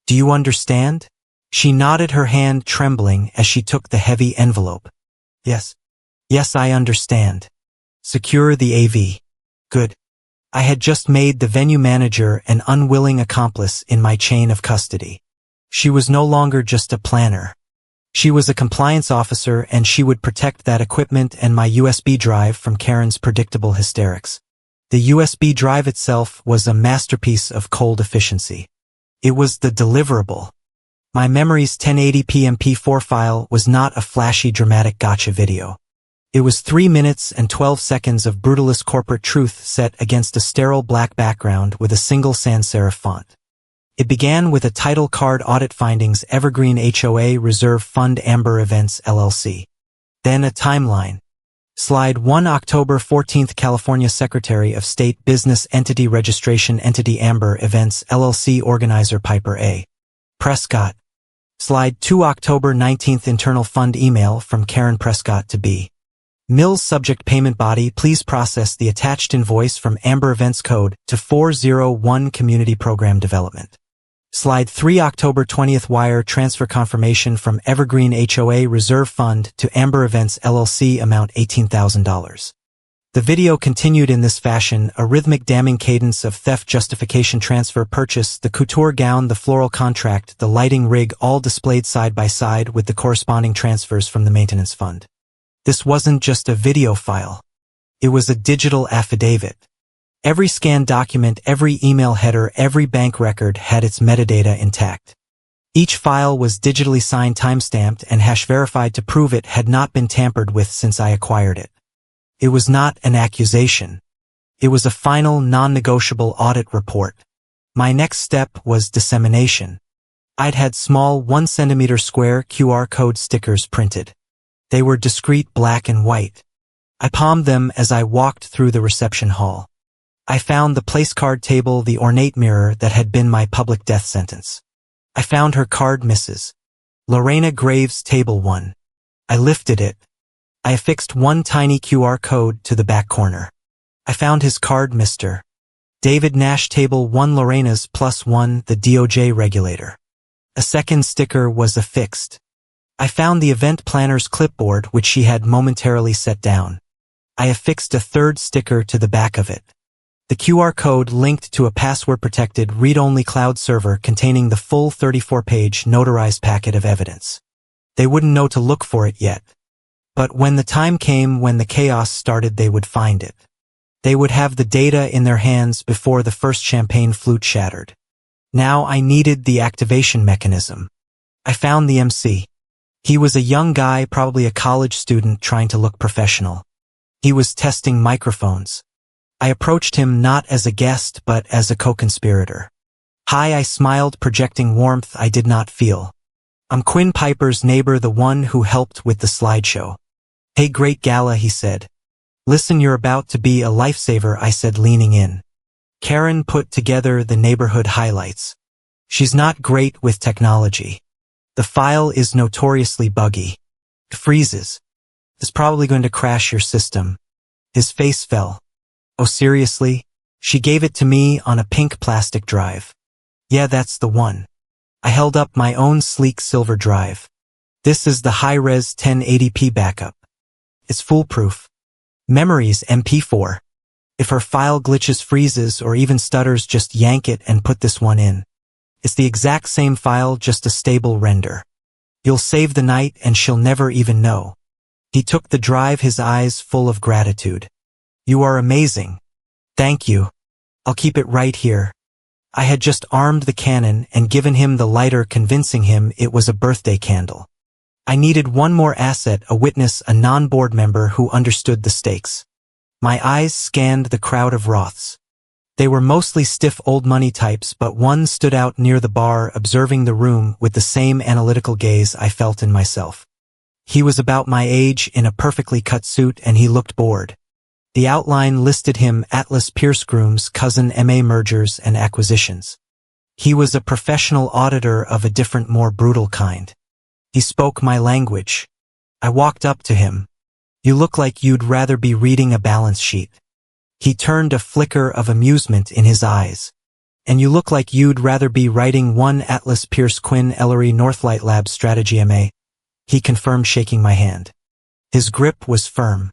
Do you understand? She nodded, her hand trembling as she took the heavy envelope. Yes. Yes, I understand. Secure the AV. Good. I had just made the venue manager an unwilling accomplice in my chain of custody. She was no longer just a planner. She was a compliance officer, and she would protect that equipment and my USB drive from Karen's predictable hysterics. The USB drive itself was a masterpiece of cold efficiency. It was the deliverable. My memory's 1080p MP4 file was not a flashy, dramatic gotcha video. It was 3 minutes and 12 seconds of brutalist corporate truth set against a sterile black background with a single sans serif font. It began with a title card: Audit Findings, Evergreen HOA Reserve Fund, Amber Events LLC. Then a timeline. Slide 1, October 14th, California Secretary of State, Business Entity Registration Entity, Amber Events LLC, Organizer Piper A. Prescott. Slide 2, October 19th, Internal Fund email from Karen Prescott to B. Mills. Subject: Payment Body, please process the attached invoice from Amber Events Code to 401 Community Program Development. Slide 3 October 20th wire transfer confirmation from Evergreen HOA Reserve Fund to Amber Events LLC amount $18,000. The video continued in this fashion, a rhythmic damning cadence of theft justification transfer purchase, the couture gown, the floral contract, the lighting rig all displayed side by side with the corresponding transfers from the maintenance fund. This wasn't just a video file. It was a digital affidavit. Every scanned document, every email header, every bank record had its metadata intact. Each file was digitally signed, timestamped, and hash verified to prove it had not been tampered with since I acquired it. It was not an accusation. It was a final, non-negotiable audit report. My next step was dissemination. I'd had small 1 centimeter square QR code stickers printed. They were discreet black and white. I palmed them as I walked through the reception hall. I found the place card table, the ornate mirror that had been my public death sentence. I found her card, Mrs. Lorena Graves, table 1. I lifted it. I affixed one tiny QR code to the back corner. I found his card, Mr. David Nash, table 1, Lorena's +1, the DOJ regulator. A second sticker was affixed. I found the event planner's clipboard, which she had momentarily set down. I affixed a third sticker to the back of it. The QR code linked to a password-protected read-only cloud server containing the full 34-page notarized packet of evidence. They wouldn't know to look for it yet. But when the time came, when the chaos started, they would find it. They would have the data in their hands before the first champagne flute shattered. Now I needed the activation mechanism. I found the MC. He was a young guy, probably a college student trying to look professional. He was testing microphones. I approached him not as a guest but as a co-conspirator. Hi, I smiled, projecting warmth I did not feel. I'm Quinn Piper's neighbor, the one who helped with the slideshow. Hey, great Gala, he said. Listen, you're about to be a lifesaver, I said, leaning in. Karen put together the neighborhood highlights. She's not great with technology. The file is notoriously buggy. It freezes. It's probably going to crash your system. His face fell. Oh, seriously? She gave it to me on a pink plastic drive. Yeah, that's the one. I held up my own sleek silver drive. This is the high-res 1080p backup. It's foolproof. Memories MP4. If her file glitches, freezes, or even stutters, just yank it and put this one in. It's the exact same file, just a stable render. You'll save the night and she'll never even know. He took the drive, his eyes full of gratitude. You are amazing. Thank you. I'll keep it right here. I had just armed the cannon and given him the lighter, convincing him it was a birthday candle. I needed one more asset, a witness, a non-board member who understood the stakes. My eyes scanned the crowd of Roths. They were mostly stiff old money types, but one stood out near the bar, observing the room with the same analytical gaze I felt in myself. He was about my age, in a perfectly cut suit, and he looked bored. The outline listed him Atlas Pierce Groom's cousin, MA Mergers and Acquisitions. He was a professional auditor of a different, more brutal kind. He spoke my language. I walked up to him. You look like you'd rather be reading a balance sheet. He turned, a flicker of amusement in his eyes. And you look like you'd rather be writing one Atlas Pierce Quinn Ellery Northlight Labs strategy, MA. He confirmed, shaking my hand. His grip was firm.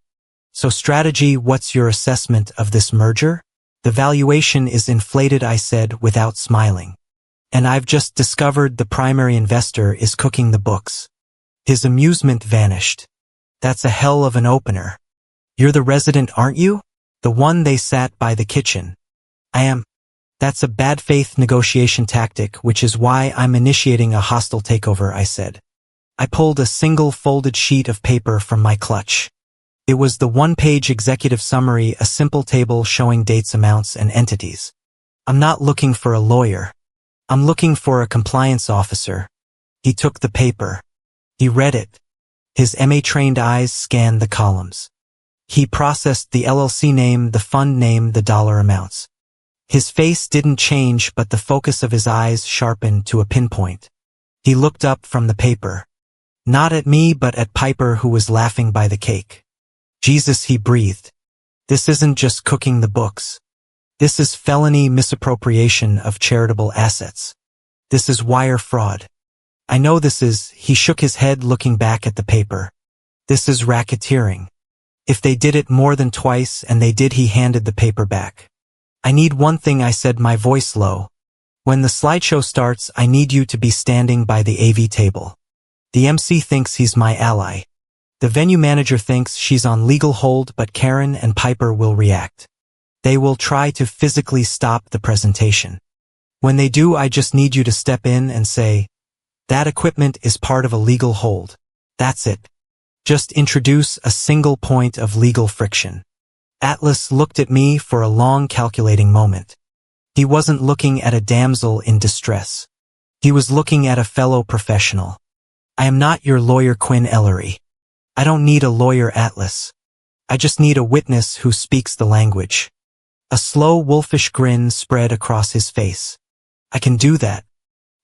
So strategy, what's your assessment of this merger? The valuation is inflated, I said without smiling. And I've just discovered the primary investor is cooking the books. His amusement vanished. That's a hell of an opener. You're the resident, aren't you? The one they sat by the kitchen. I am. That's a bad faith negotiation tactic, which is why I'm initiating a hostile takeover, I said. I pulled a single folded sheet of paper from my clutch. It was the one-page executive summary, a simple table showing dates, amounts, and entities. I'm not looking for a lawyer. I'm looking for a compliance officer. He took the paper. He read it. His MA-trained eyes scanned the columns. He processed the LLC name, the fund name, the dollar amounts. His face didn't change, but the focus of his eyes sharpened to a pinpoint. He looked up from the paper. Not at me, but at Piper, who was laughing by the cake. Jesus, he breathed. This isn't just cooking the books. This is felony misappropriation of charitable assets. This is wire fraud. I know this is, he shook his head looking back at the paper. This is racketeering. If they did it more than twice and they did, he handed the paper back. I need one thing, I said, my voice low. When the slideshow starts, I need you to be standing by the AV table. The MC thinks he's my ally. The venue manager thinks she's on legal hold, but Karen and Piper will react. They will try to physically stop the presentation. When they do, I just need you to step in and say, that equipment is part of a legal hold. That's it. Just introduce a single point of legal friction. Atlas looked at me for a long calculating moment. He wasn't looking at a damsel in distress. He was looking at a fellow professional. I am not your lawyer, Quinn Ellery. I don't need a lawyer, Atlas. I just need a witness who speaks the language. A slow wolfish grin spread across his face. I can do that.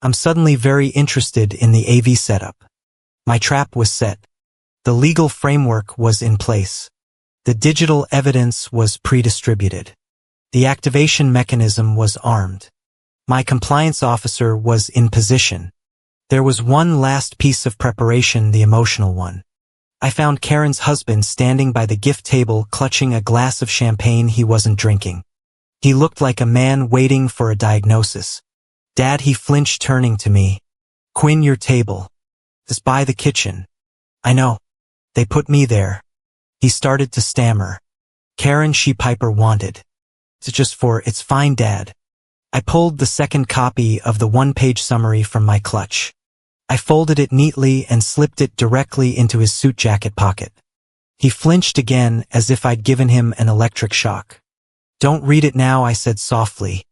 I'm suddenly very interested in the AV setup. My trap was set. The legal framework was in place. The digital evidence was pre-distributed. The activation mechanism was armed. My compliance officer was in position. There was one last piece of preparation, the emotional one. I found Karen's husband standing by the gift table clutching a glass of champagne he wasn't drinking. He looked like a man waiting for a diagnosis. Dad, he flinched, turning to me. Quinn, your table. It's by the kitchen. I know. They put me there. He started to stammer. Karen, she Piper wanted. It's fine, Dad. I pulled the second copy of the one-page summary from my clutch. I folded it neatly and slipped it directly into his suit jacket pocket. He flinched again as if I'd given him an electric shock. Don't read it now, I said softly.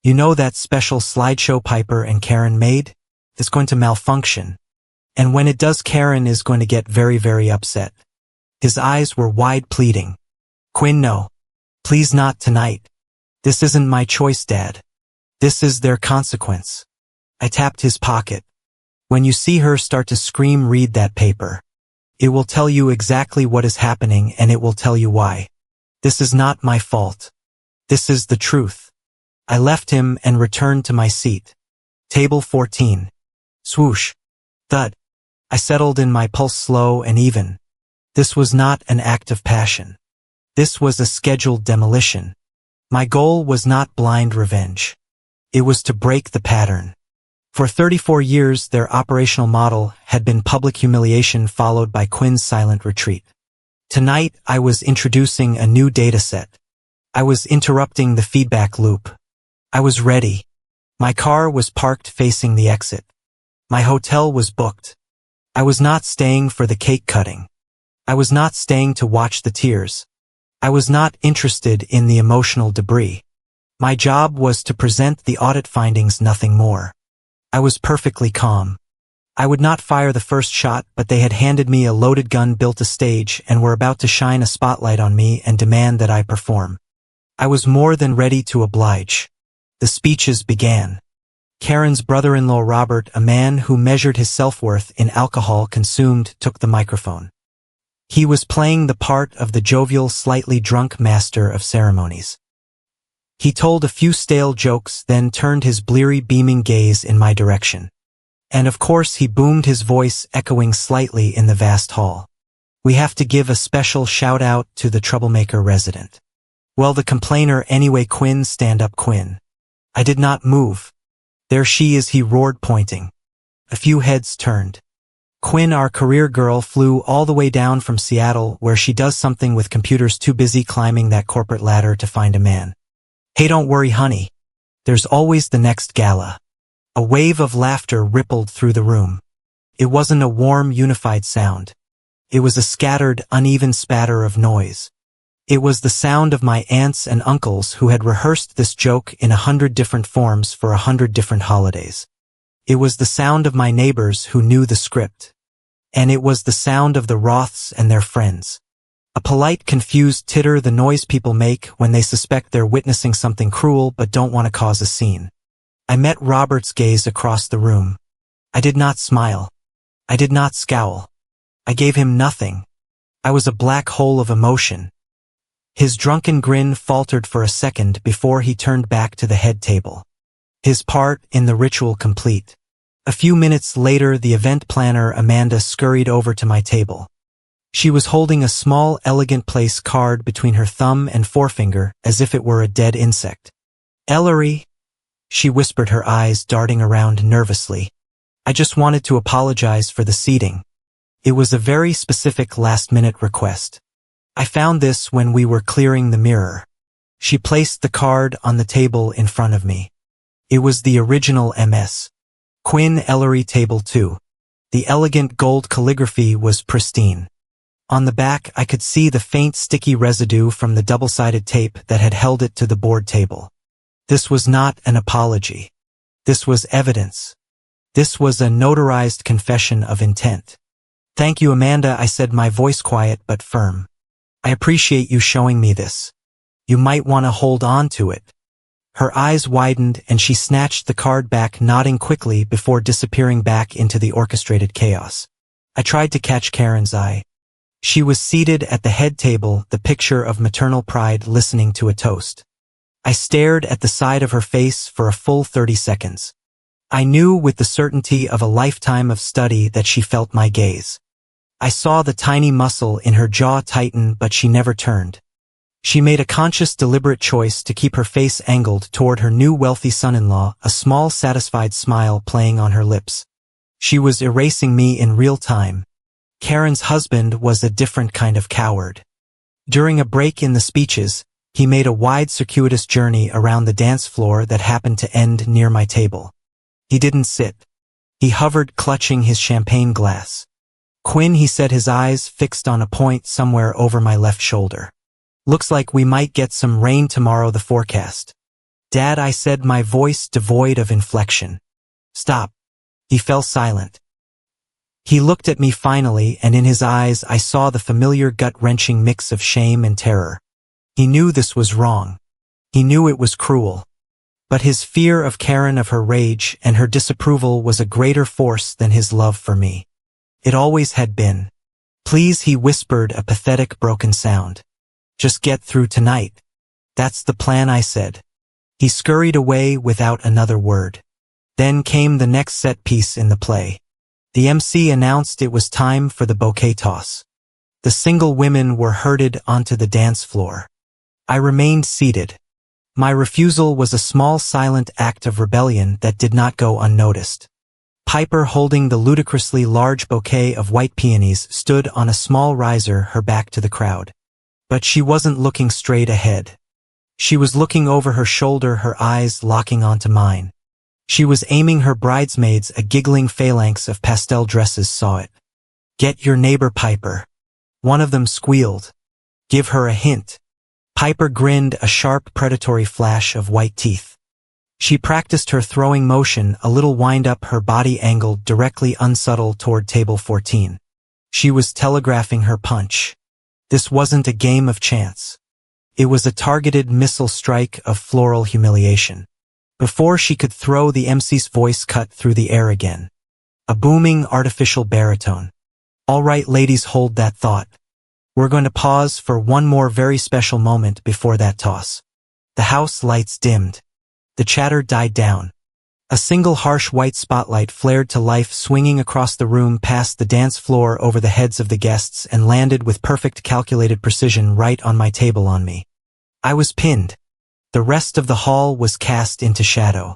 You know that special slideshow Piper and Karen made? It's going to malfunction. And when it does, Karen is going to get very, very upset. His eyes were wide, pleading. Quinn, no. Please, not tonight. This isn't my choice, Dad. This is their consequence. I tapped his pocket. When you see her start to scream, read that paper. It will tell you exactly what is happening, and it will tell you why. This is not my fault. This is the truth. I left him and returned to my seat. Table 14. Swoosh. Thud. I settled in, my pulse slow and even. This was not an act of passion. This was a scheduled demolition. My goal was not blind revenge. It was to break the pattern. For 34 years, their operational model had been public humiliation followed by Quinn's silent retreat. Tonight, I was introducing a new data set. I was interrupting the feedback loop. I was ready. My car was parked facing the exit. My hotel was booked. I was not staying for the cake cutting. I was not staying to watch the tears. I was not interested in the emotional debris. My job was to present the audit findings, nothing more. I was perfectly calm. I would not fire the first shot, but they had handed me a loaded gun, built a stage, and were about to shine a spotlight on me and demand that I perform. I was more than ready to oblige. The speeches began. Karen's brother-in-law Robert, a man who measured his self-worth in alcohol consumed, took the microphone. He was playing the part of the jovial, slightly drunk master of ceremonies. He told a few stale jokes, then turned his bleary, beaming gaze in my direction. And of course he boomed, his voice echoing slightly in the vast hall. We have to give a special shout-out to the troublemaker resident. Well, the complainer anyway, Quinn, stand up, Quinn. I did not move. There she is, he roared, pointing. A few heads turned. Quinn, our career girl, flew all the way down from Seattle, where she does something with computers, too busy climbing that corporate ladder to find a man. Hey, don't worry, honey. There's always the next gala. A wave of laughter rippled through the room. It wasn't a warm, unified sound. It was a scattered, uneven spatter of noise. It was the sound of my aunts and uncles who had rehearsed this joke in 100 different forms for 100 different holidays. It was the sound of my neighbors who knew the script. And it was the sound of the Roths and their friends. A polite, confused titter, the noise people make when they suspect they're witnessing something cruel but don't want to cause a scene. I met Robert's gaze across the room. I did not smile. I did not scowl. I gave him nothing. I was a black hole of emotion. His drunken grin faltered for a second before he turned back to the head table. his part in the ritual complete. A few minutes later, the event planner Amanda scurried over to my table. She was holding a small, elegant place card between her thumb and forefinger as if it were a dead insect. "Ellery," she whispered, her eyes darting around nervously. "I just wanted to apologize for the seating. It was a very specific last-minute request. I found this when we were clearing the mirror." She placed the card on the table in front of me. It was the original Ms. Quinn Ellery Table 2. The elegant gold calligraphy was pristine. On the back, I could see the faint sticky residue from the double-sided tape that had held it to the board table. This was not an apology. This was evidence. This was a notarized confession of intent. "Thank you, Amanda," I said, my voice quiet but firm. "I appreciate you showing me this. You might want to hold on to it." Her eyes widened and she snatched the card back, nodding quickly before disappearing back into the orchestrated chaos. I tried to catch Karen's eye. She was seated at the head table, the picture of maternal pride, listening to a toast. I stared at the side of her face for a full 30 seconds. I knew with the certainty of a lifetime of study that she felt my gaze. I saw the tiny muscle in her jaw tighten, but she never turned. She made a conscious, deliberate choice to keep her face angled toward her new wealthy son-in-law, a small, satisfied smile playing on her lips. She was erasing me in real time. Karen's husband was a different kind of coward. During a break in the speeches, he made a wide, circuitous journey around the dance floor that happened to end near my table. He didn't sit. He hovered, clutching his champagne glass. "Quinn," he said, his eyes fixed on a point somewhere over my left shoulder. "Looks like we might get some rain tomorrow, the forecast." "Dad," I said, my voice devoid of inflection. "Stop." He fell silent. He looked at me finally, and in his eyes I saw the familiar gut-wrenching mix of shame and terror. He knew this was wrong. He knew it was cruel. But his fear of Karen, of her rage, and her disapproval was a greater force than his love for me. It always had been. "Please," he whispered, a pathetic, broken sound. "Just get through tonight." "That's the plan," I said. He scurried away without another word. Then came the next set piece in the play. The MC announced it was time for the bouquet toss. The single women were herded onto the dance floor. I remained seated. My refusal was a small, silent act of rebellion that did not go unnoticed. Piper, holding the ludicrously large bouquet of white peonies, stood on a small riser, her back to the crowd. But she wasn't looking straight ahead. She was looking over her shoulder, her eyes locking onto mine. She was aiming her bridesmaids, a giggling phalanx of pastel dresses saw it. "Get your neighbor, Piper." One of them squealed. "Give her a hint." Piper grinned, a sharp, predatory flash of white teeth. She practiced her throwing motion, a little wind-up, her body angled directly, unsubtle, toward table 14. She was telegraphing her punch. This wasn't a game of chance. It was a targeted missile strike of floral humiliation. Before she could throw, the MC's voice cut through the air again. A booming, artificial baritone. "All right, ladies, hold that thought. We're going to pause for one more very special moment before that toss." The house lights dimmed. The chatter died down. A single harsh white spotlight flared to life, swinging across the room past the dance floor over the heads of the guests, and landed with perfect, calculated precision right on my table, on me. I was pinned. The rest of the hall was cast into shadow.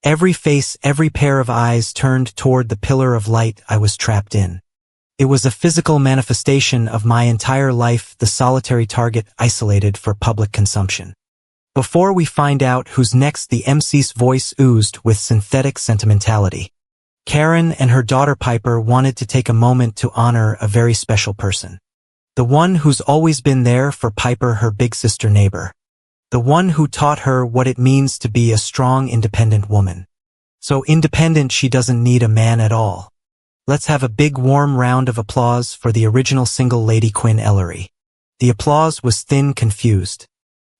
Every face, every pair of eyes turned toward the pillar of light I was trapped in. It was a physical manifestation of my entire life, the solitary target isolated for public consumption. Before we find out who's next, the MC's voice oozed with synthetic sentimentality. Karen and her daughter Piper wanted to take a moment to honor a very special person. The one who's always been there for Piper, her big sister neighbor. The one who taught her what it means to be a strong, independent woman. So independent she doesn't need a man at all. Let's have a big, warm round of applause for the original single lady, Quinn Ellery. The applause was thin, confused.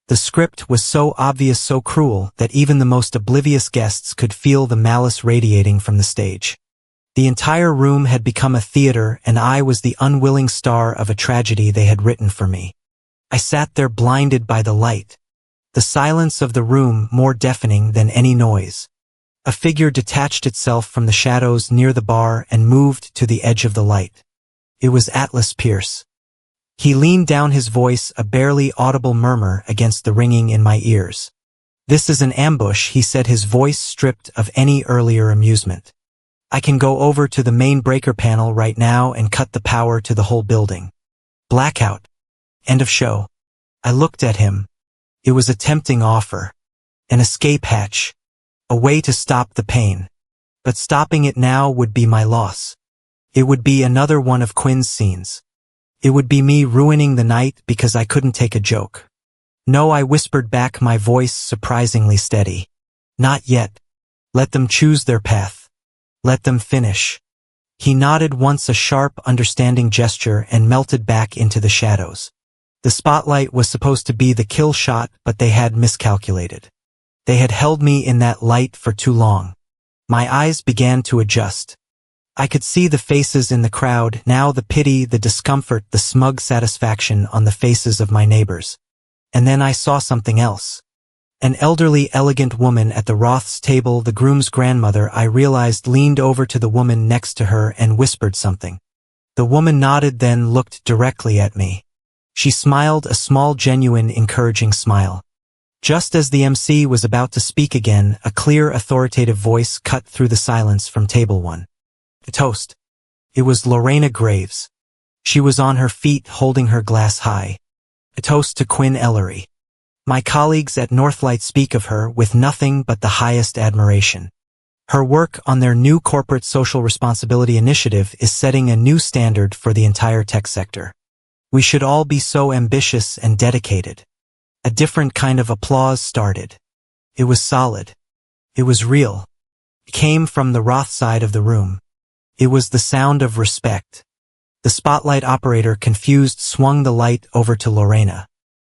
The script was so obvious, so cruel, that even the most oblivious guests could feel the malice radiating from the stage. The entire room had become a theater, and I was the unwilling star of a tragedy they had written for me. I sat there, blinded by the light. The silence of the room more deafening than any noise. A figure detached itself from the shadows near the bar and moved to the edge of the light. It was Atlas Pierce. He leaned down, his voice a barely audible murmur against the ringing in my ears. "This is an ambush," he said, his voice stripped of any earlier amusement. "I can go over to the main breaker panel right now and cut the power to the whole building. Blackout. End of show." I looked at him. It was a tempting offer. An escape hatch. A way to stop the pain. But stopping it now would be my loss. It would be another one of Quinn's scenes. It would be me ruining the night because I couldn't take a joke. "No," I whispered back, my voice surprisingly steady. "Not yet. Let them choose their path. Let them finish." He nodded once, a sharp, understanding gesture, and melted back into the shadows. The spotlight was supposed to be the kill shot, but they had miscalculated. They had held me in that light for too long. My eyes began to adjust. I could see the faces in the crowd, now the pity, the discomfort, the smug satisfaction on the faces of my neighbors. And then I saw something else. An elderly, elegant woman at the Roth's table, the groom's grandmother, I realized, leaned over to the woman next to her and whispered something. The woman nodded, then looked directly at me. She smiled, a small, genuine, encouraging smile. Just as the MC was about to speak again, a clear, authoritative voice cut through the silence from table one. A toast. It was Lorena Graves. She was on her feet, holding her glass high. A toast to Quinn Ellery. My colleagues at Northlight speak of her with nothing but the highest admiration. Her work on their new corporate social responsibility initiative is setting a new standard for the entire tech sector. We should all be so ambitious and dedicated. A different kind of applause started. It was solid. It was real. It came from the Roth side of the room. It was the sound of respect. The spotlight operator, confused, swung the light over to Lorena.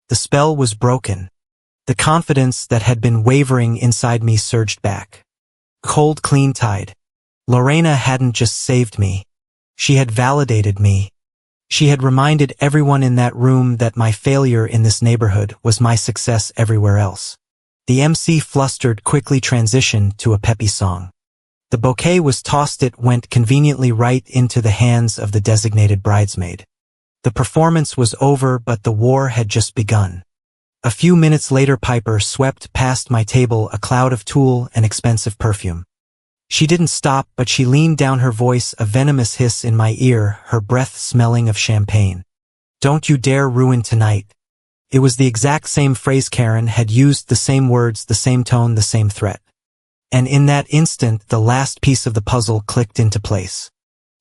The spell was broken. The confidence that had been wavering inside me surged back. Cold, clean tide. Lorena hadn't just saved me. She had validated me. She had reminded everyone in that room that my failure in this neighborhood was my success everywhere else. The MC, flustered, quickly transitioned to a peppy song. The bouquet was tossed. It went conveniently right into the hands of the designated bridesmaid. The performance was over, but the war had just begun. A few minutes later, Piper swept past my table, a cloud of tulle and expensive perfume. She didn't stop, but she leaned down, her voice a venomous hiss in my ear, her breath smelling of champagne. "Don't you dare ruin tonight." It was the exact same phrase. Karen had used the same words, the same tone, the same threat. And in that instant, the last piece of the puzzle clicked into place.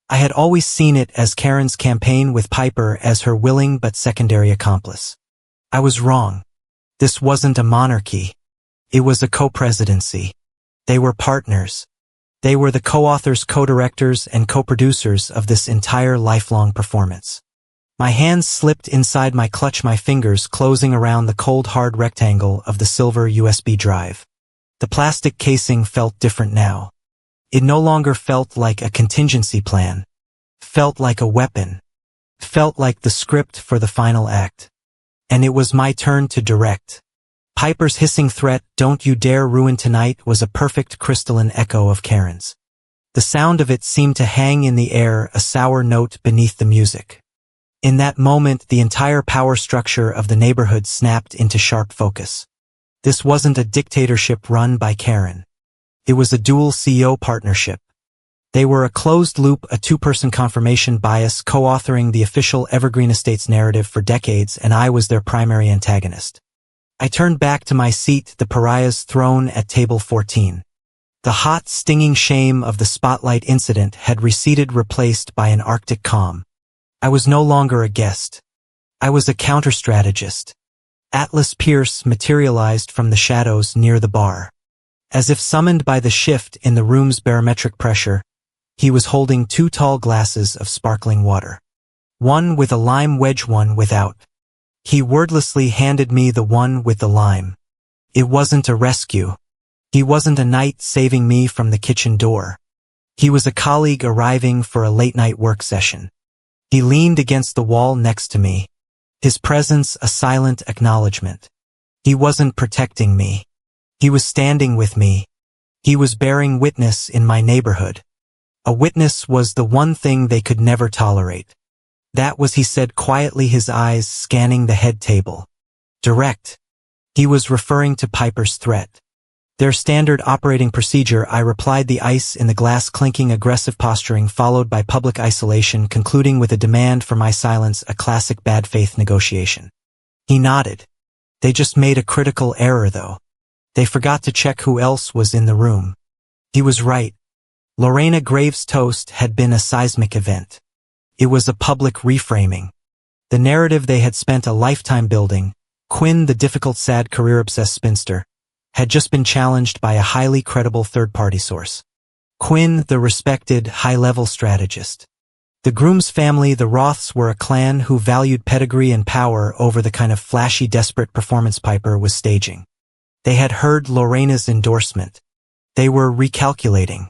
I had always seen it as Karen's campaign, with Piper as her willing but secondary accomplice. I was wrong. This wasn't a monarchy. It was a co-presidency. They were partners. They were the co-authors, co-directors, and co-producers of this entire lifelong performance. My hands slipped inside my clutch, my fingers closing around the cold, hard rectangle of the silver USB drive. The plastic casing felt different now. It no longer felt like a contingency plan. Felt like a weapon. Felt like the script for the final act. And it was my turn to direct. Piper's hissing threat, "Don't you dare ruin tonight," was a perfect crystalline echo of Karen's. The sound of it seemed to hang in the air, a sour note beneath the music. In that moment, the entire power structure of the neighborhood snapped into sharp focus. This wasn't a dictatorship run by Karen. It was a dual CEO partnership. They were a closed loop, a two-person confirmation bias, co-authoring the official Evergreen Estates narrative for decades, and I was their primary antagonist. I turned back to my seat, the pariah's throne at table 14. The hot, stinging shame of the spotlight incident had receded, replaced by an arctic calm. I was no longer a guest. I was a counter-strategist. Atlas Pierce materialized from the shadows near the bar. As if summoned by the shift in the room's barometric pressure, he was holding two tall glasses of sparkling water. One with a lime wedge, one without. He wordlessly handed me the one with the lime. It wasn't a rescue. He wasn't a knight saving me from the kitchen door. He was a colleague arriving for a late-night work session. He leaned against the wall next to me, his presence a silent acknowledgement. He wasn't protecting me. He was standing with me, He was bearing witness in my neighborhood. A witness was the one thing they could never tolerate. That was, he said quietly, his eyes scanning the head table. Direct. He was referring to Piper's threat. Their standard operating procedure, I replied, the ice in the glass clinking, aggressive posturing followed by public isolation, concluding with a demand for my silence, a classic bad faith negotiation. He nodded. They just made a critical error though. They forgot to check who else was in the room. He was right. Lorena Graves' toast had been a seismic event. It was a public reframing. The narrative they had spent a lifetime building, Quinn, the difficult, sad, career-obsessed spinster, had just been challenged by a highly credible third-party source. Quinn, the respected, high-level strategist. The groom's family, the Roths, were a clan who valued pedigree and power over the kind of flashy, desperate performance Piper was staging. They had heard Lorena's endorsement. They were recalculating.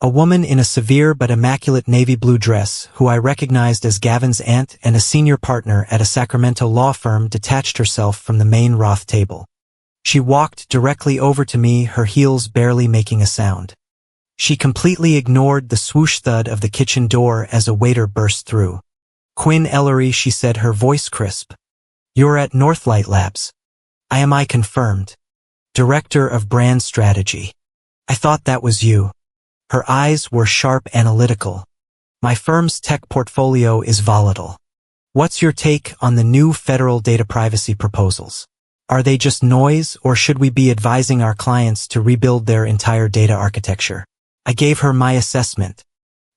A woman in a severe but immaculate navy blue dress, who I recognized as Gavin's aunt and a senior partner at a Sacramento law firm, detached herself from the main Roth table. She walked directly over to me, her heels barely making a sound. She completely ignored the swoosh thud of the kitchen door as a waiter burst through. "Quinn Ellery," she said, her voice crisp. "You're at Northlight Labs." I confirmed. "Director of Brand Strategy." "I thought that was you." Her eyes were sharp, analytical. "My firm's tech portfolio is volatile. What's your take on the new federal data privacy proposals? Are they just noise, or should we be advising our clients to rebuild their entire data architecture?" I gave her my assessment.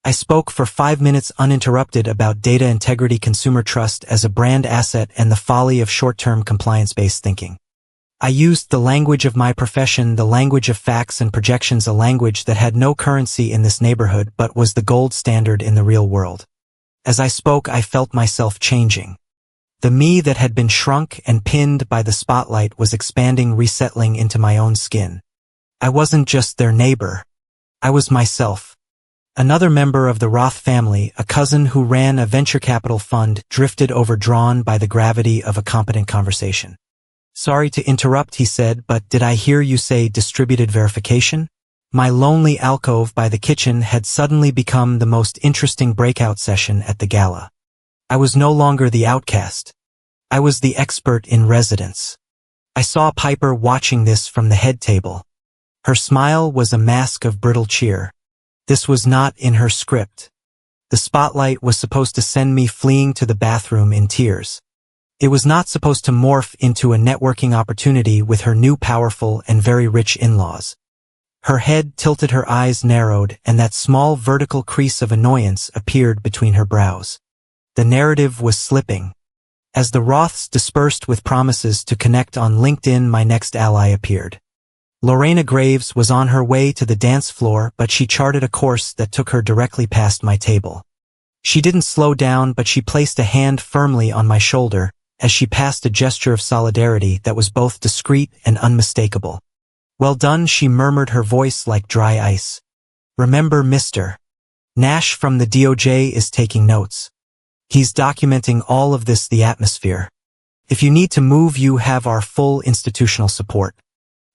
I spoke for 5 minutes uninterrupted about data integrity, consumer trust as a brand asset, and the folly of short-term compliance-based thinking. I used the language of my profession, the language of facts and projections, a language that had no currency in this neighborhood but was the gold standard in the real world. As I spoke, I felt myself changing. The me that had been shrunk and pinned by the spotlight was expanding, resettling into my own skin. I wasn't just their neighbor. I was myself. Another member of the Roth family, a cousin who ran a venture capital fund, drifted overdrawn by the gravity of a competent conversation. "Sorry to interrupt," he said, "but did I hear you say distributed verification?" My lonely alcove by the kitchen had suddenly become the most interesting breakout session at the Gala. I was no longer the outcast. I was the expert in residence. I saw Piper watching this from the head table. Her smile was a mask of brittle cheer. This was not in her script. The spotlight was supposed to send me fleeing to the bathroom in tears. It was not supposed to morph into a networking opportunity with her new powerful and very rich in-laws. Her head tilted, her eyes narrowed, and that small vertical crease of annoyance appeared between her brows. The narrative was slipping. As the Roths dispersed with promises to connect on LinkedIn, my next ally appeared. Lorena Graves was on her way to the dance floor, but she charted a course that took her directly past my table. She didn't slow down, but she placed a hand firmly on my shoulder as she passed, a gesture of solidarity that was both discreet and unmistakable. "Well done," she murmured, her voice like dry ice. "Remember, Mr. Nash from the DOJ is taking notes. He's documenting all of this, the atmosphere. If you need to move, you have our full institutional support."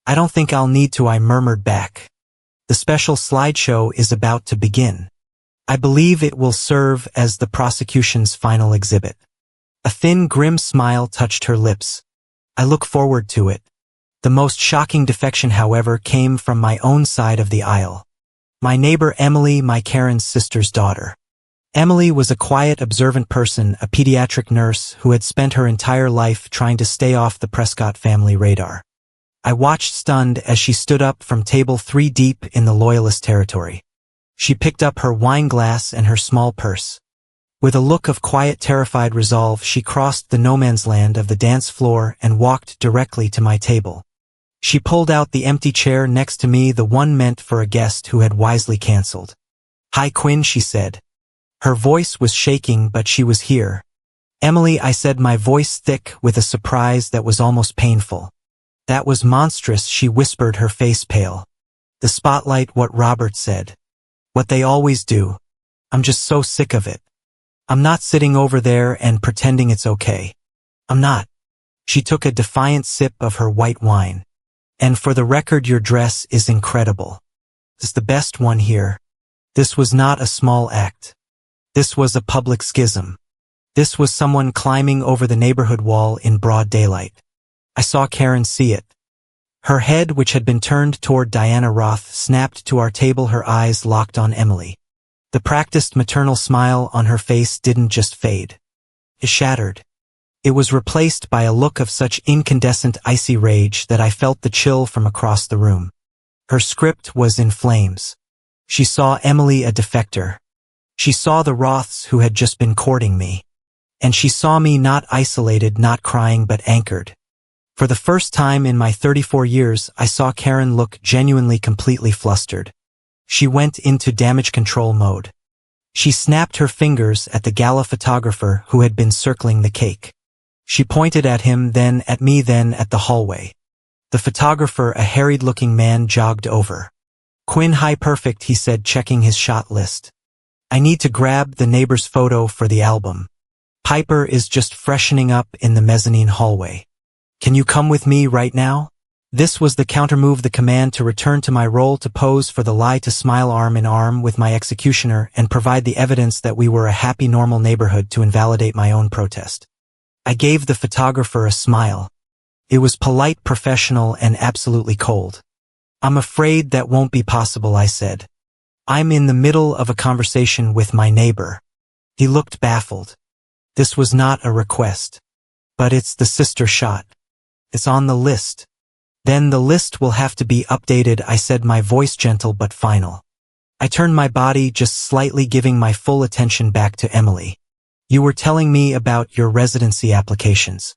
"I don't think I'll need to," I murmured back. "The special slideshow is about to begin. I believe it will serve as the prosecution's final exhibit." A thin, grim smile touched her lips. "I look forward to it." The most shocking defection, however, came from my own side of the aisle. My neighbor Emily, my Karen's sister's daughter. Emily was a quiet, observant person, a pediatric nurse who had spent her entire life trying to stay off the Prescott family radar. I watched stunned as she stood up from table 3 deep in the loyalist territory. She picked up her wine glass and her small purse. With a look of quiet, terrified resolve, she crossed the no-man's land of the dance floor and walked directly to my table. She pulled out the empty chair next to me, the one meant for a guest who had wisely canceled. "Hi, Quinn," she said. Her voice was shaking, but she was here. "Emily," I said, my voice thick with a surprise that was almost painful. "That was monstrous," she whispered, her face pale. "The spotlight, what Robert said. What they always do. I'm just so sick of it. I'm not sitting over there and pretending it's okay. I'm not." She took a defiant sip of her white wine. "And for the record, your dress is incredible." Is the best one here. This was not a small act. This was a public schism. This was someone climbing over the neighborhood wall in broad daylight. I saw Karen see it. Her head, which had been turned toward Diana Roth, snapped to our table, her eyes locked on Emily. The practiced maternal smile on her face didn't just fade. It shattered. It was replaced by a look of such incandescent icy rage that I felt the chill from across the room. Her script was in flames. She saw Emily a defector. She saw the Roths who had just been courting me. And she saw me not isolated, not crying, but anchored. For the first time in my 34 years, I saw Karen look genuinely completely flustered. She went into damage control mode. She snapped her fingers at the Gala photographer who had been circling the cake. She pointed at him, then at me, then at the hallway. The photographer, a harried-looking man, jogged over. "Quinn, hi, perfect," he said, checking his shot list. "I need to grab the neighbor's photo for the album. Piper is just freshening up in the mezzanine hallway. Can you come with me right now?" This was the countermove, the command to return to my role, to pose for the lie, to smile arm in arm with my executioner and provide the evidence that we were a happy, normal neighborhood, to invalidate my own protest. I gave the photographer a smile. It was polite, professional, and absolutely cold. "I'm afraid that won't be possible," I said. "I'm in the middle of a conversation with my neighbor." He looked baffled. "This was not a request. But it's the sister shot. It's on the list." "Then the list will have to be updated," I said, my voice gentle but final. I turned my body just slightly, giving my full attention back to Emily. "You were telling me about your residency applications.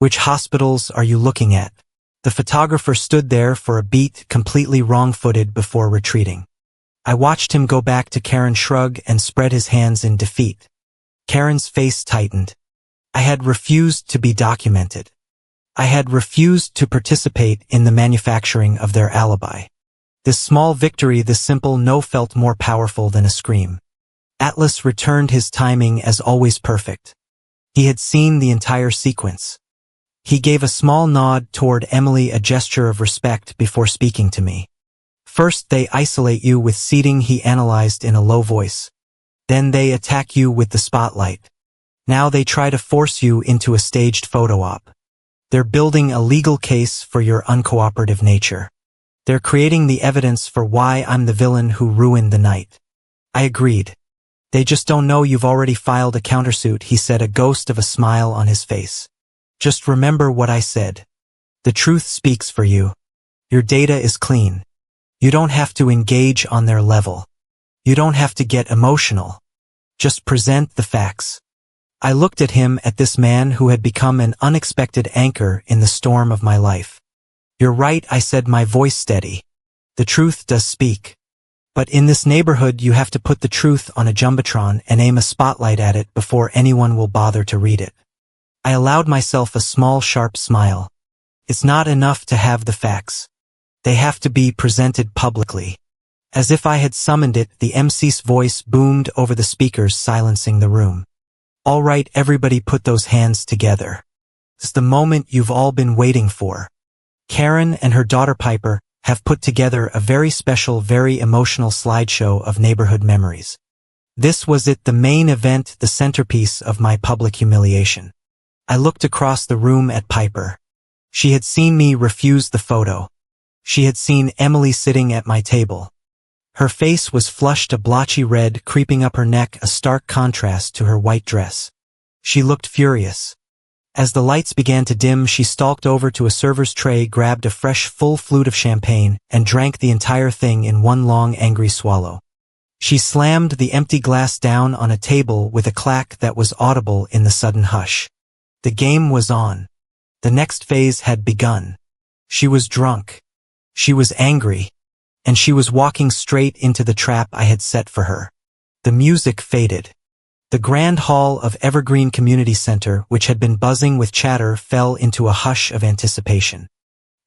Which hospitals are you looking at?" The photographer stood there for a beat, completely wrong-footed, before retreating. I watched him go back to Karen, shrug, and spread his hands in defeat. Karen's face tightened. I had refused to be documented. I had refused to participate in the manufacturing of their alibi. This small victory, this simple no, felt more powerful than a scream. Atlas returned, his timing as always perfect. He had seen the entire sequence. He gave a small nod toward Emily, a gesture of respect, before speaking to me. "First they isolate you with seating," he analyzed in a low voice. "Then they attack you with the spotlight. Now they try to force you into a staged photo op. They're building a legal case for your uncooperative nature. They're creating the evidence for why I'm the villain who ruined the night." I agreed. "They just don't know you've already filed a countersuit," he said, a ghost of a smile on his face. "Just remember what I said. The truth speaks for you. Your data is clean. You don't have to engage on their level. You don't have to get emotional. Just present the facts." I looked at him, at this man who had become an unexpected anchor in the storm of my life. "You're right," I said, my voice steady. "The truth does speak. But in this neighborhood you have to put the truth on a jumbotron and aim a spotlight at it before anyone will bother to read it." I allowed myself a small, sharp smile. It's not enough to have the facts. They have to be presented publicly. As if I had summoned it, the MC's voice boomed over the speakers, silencing the room. "All right, everybody, put those hands together. It's the moment you've all been waiting for. Karen and her daughter Piper have put together a very special, very emotional slideshow of neighborhood memories. This was it, the main event, the centerpiece of my public humiliation." I looked across the room at Piper. She had seen me refuse the photo. She had seen Emily sitting at my table. Her face was flushed, a blotchy red creeping up her neck, a stark contrast to her white dress. She looked furious. As the lights began to dim, she stalked over to a server's tray, grabbed a fresh, full flute of champagne, and drank the entire thing in one long, angry swallow. She slammed the empty glass down on a table with a clack that was audible in the sudden hush. The game was on. The next phase had begun. She was drunk. She was angry. And she was walking straight into the trap I had set for her. The music faded. The grand hall of Evergreen Community Center, which had been buzzing with chatter, fell into a hush of anticipation.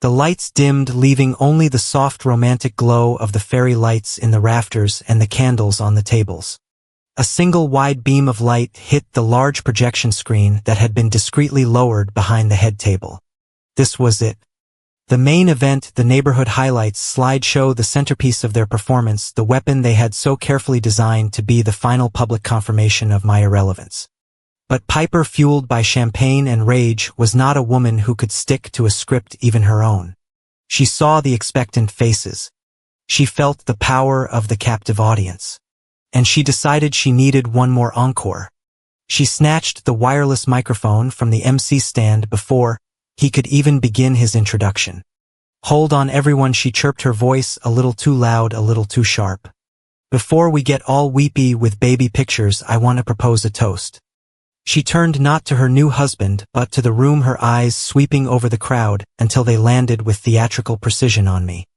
The lights dimmed, leaving only the soft, romantic glow of the fairy lights in the rafters and the candles on the tables. A single wide beam of light hit the large projection screen that had been discreetly lowered behind the head table. This was it. The main event, the neighborhood highlights slideshow, the centerpiece of their performance, the weapon they had so carefully designed to be the final public confirmation of my irrelevance. But Piper, fueled by champagne and rage, was not a woman who could stick to a script, even her own. She saw the expectant faces. She felt the power of the captive audience. And she decided she needed one more encore. She snatched the wireless microphone from the MC stand before he could even begin his introduction. "Hold on everyone," she chirped, her voice a little too loud, a little too sharp. "Before we get all weepy with baby pictures, I want to propose a toast." She turned not to her new husband, but to the room, her eyes sweeping over the crowd until they landed with theatrical precision on me.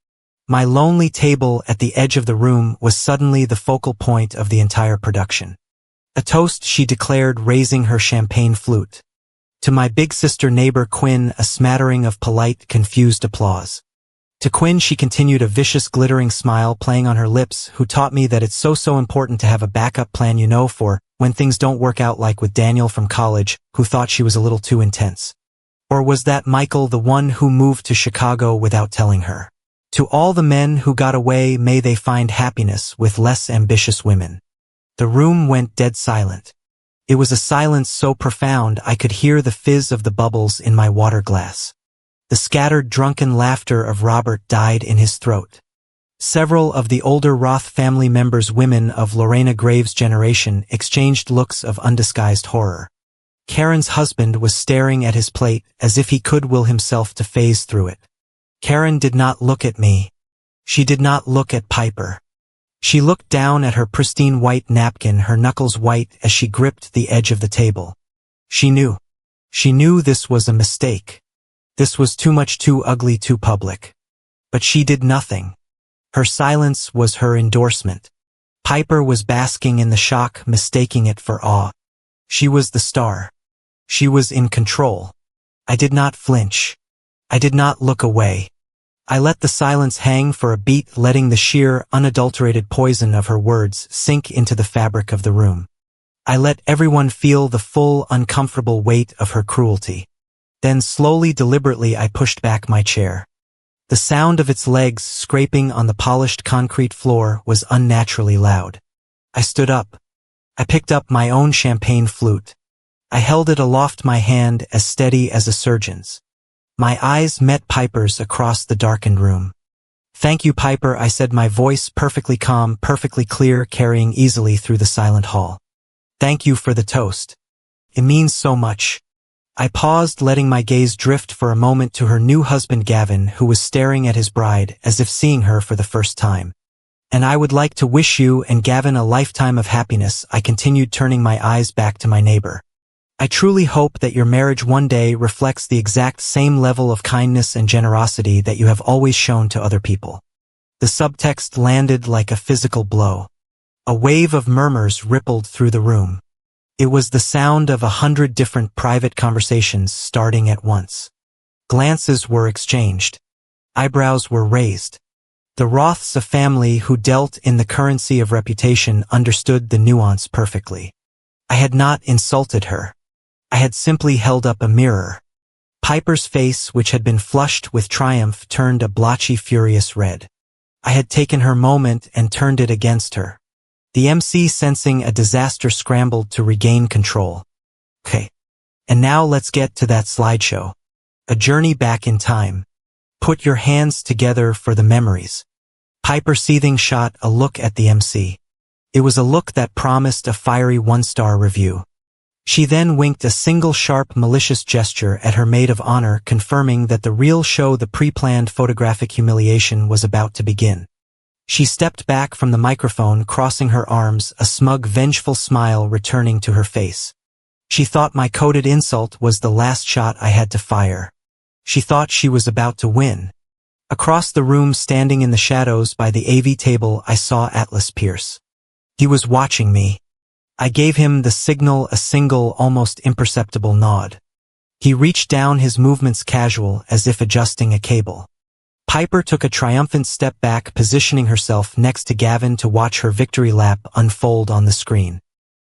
My lonely table at the edge of the room was suddenly the focal point of the entire production. "A toast," she declared, raising her champagne flute. To my big sister neighbor Quinn, a smattering of polite, confused applause. To Quinn she continued, a vicious, glittering smile playing on her lips, who taught me that it's so important to have a backup plan, for when things don't work out, like with Daniel from college, who thought she was a little too intense. Or was that Michael, the one who moved to Chicago without telling her? To all the men who got away, may they find happiness with less ambitious women. The room went dead silent. It was a silence so profound I could hear the fizz of the bubbles in my water glass. The scattered drunken laughter of Robert died in his throat. Several of the older Roth family members, women of Lorena Graves' generation, exchanged looks of undisguised horror. Karen's husband was staring at his plate as if he could will himself to phase through it. Karen did not look at me. She did not look at Piper. She looked down at her pristine white napkin, her knuckles white as she gripped the edge of the table. She knew. She knew this was a mistake. This was too much, too ugly, too public. But she did nothing. Her silence was her endorsement. Piper was basking in the shock, mistaking it for awe. She was the star. She was in control. I did not flinch. I did not look away. I let the silence hang for a beat, letting the sheer, unadulterated poison of her words sink into the fabric of the room. I let everyone feel the full, uncomfortable weight of her cruelty. Then slowly, deliberately, I pushed back my chair. The sound of its legs scraping on the polished concrete floor was unnaturally loud. I stood up. I picked up my own champagne flute. I held it aloft, my hand as steady as a surgeon's. My eyes met Piper's across the darkened room. "Thank you, Piper," I said, my voice perfectly calm, perfectly clear, carrying easily through the silent hall. "Thank you for the toast. It means so much." I paused, letting my gaze drift for a moment to her new husband Gavin, who was staring at his bride as if seeing her for the first time. "And I would like to wish you and Gavin a lifetime of happiness," I continued, turning my eyes back to my neighbor. "I truly hope that your marriage one day reflects the exact same level of kindness and generosity that you have always shown to other people." The subtext landed like a physical blow. A wave of murmurs rippled through the room. It was the sound of 100 different private conversations starting at once. Glances were exchanged. Eyebrows were raised. The Roths, a family who dealt in the currency of reputation, understood the nuance perfectly. I had not insulted her. I had simply held up a mirror. Piper's face, which had been flushed with triumph, turned a blotchy, furious red. I had taken her moment and turned it against her. The MC, sensing a disaster, scrambled to regain control. "Okay. And now let's get to that slideshow. A journey back in time. Put your hands together for the memories." Piper, seething, shot a look at the MC. It was a look that promised a fiery one-star review. She then winked a single sharp, malicious gesture at her maid of honor, confirming that the real show, the pre-planned photographic humiliation, was about to begin. She stepped back from the microphone, crossing her arms, a smug, vengeful smile returning to her face. She thought my coded insult was the last shot I had to fire. She thought she was about to win. Across the room, standing in the shadows by the AV table, I saw Atlas Pierce. He was watching me. I gave him the signal, a single, almost imperceptible nod. He reached down, his movements casual, as if adjusting a cable. Piper took a triumphant step back, positioning herself next to Gavin to watch her victory lap unfold on the screen.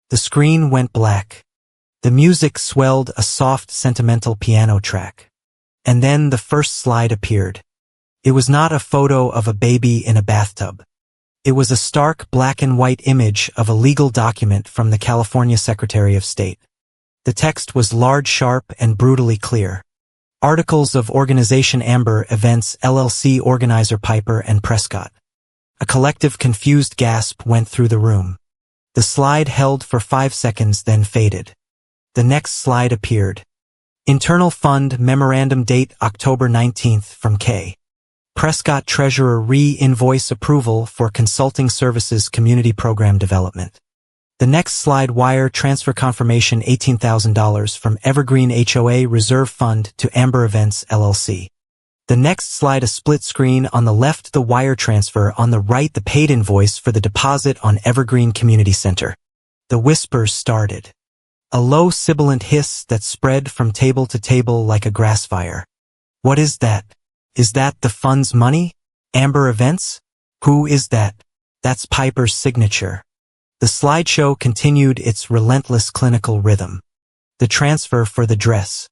The screen went black. The music swelled, a soft, sentimental piano track. And then the first slide appeared. It was not a photo of a baby in a bathtub. It was a stark black and white image of a legal document from the California Secretary of State. The text was large, sharp, and brutally clear. Articles of Organization Amber Events LLC organizer Piper and Prescott. A collective confused gasp went through the room. The slide held for 5 seconds, then faded. The next slide appeared. Internal Fund Memorandum date October 19th from K. Prescott Treasurer re-invoice approval for Consulting Services Community Program Development. The next slide wire transfer confirmation $18,000 from Evergreen HOA Reserve Fund to Amber Events LLC. The next slide a split screen on the left the wire transfer, on the right the paid invoice for the deposit on Evergreen Community Center. The whispers started. A low sibilant hiss that spread from table to table like a grass fire. What is that? Is that the fund's money? Amber Events? Who is that? That's Piper's signature. The slideshow continued its relentless clinical rhythm. The transfer for the dress.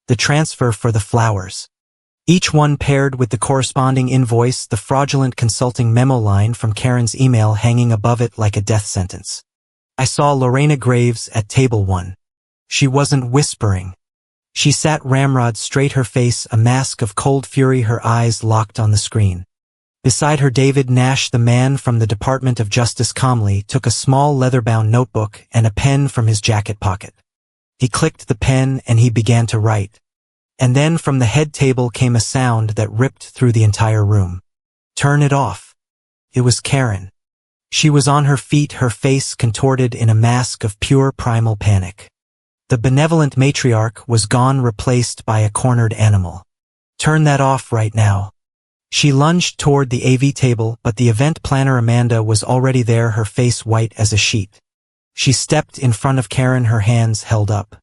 The transfer for the flowers. Each one paired with the corresponding invoice, the fraudulent consulting memo line from Karen's email hanging above it like a death sentence. I saw Lorena Graves at table 1. She wasn't whispering. She sat ramrod straight, her face a mask of cold fury, her eyes locked on the screen. Beside her David Nash, the man from the Department of Justice, calmly took a small leather-bound notebook and a pen from his jacket pocket. He clicked the pen and he began to write. And then from the head table came a sound that ripped through the entire room. Turn it off. It was Karen. She was on her feet, her face contorted in a mask of pure primal panic. The benevolent matriarch was gone, replaced by a cornered animal. Turn that off right now. She lunged toward the AV table, but the event planner Amanda was already there, her face white as a sheet. She stepped in front of Karen, her hands held up.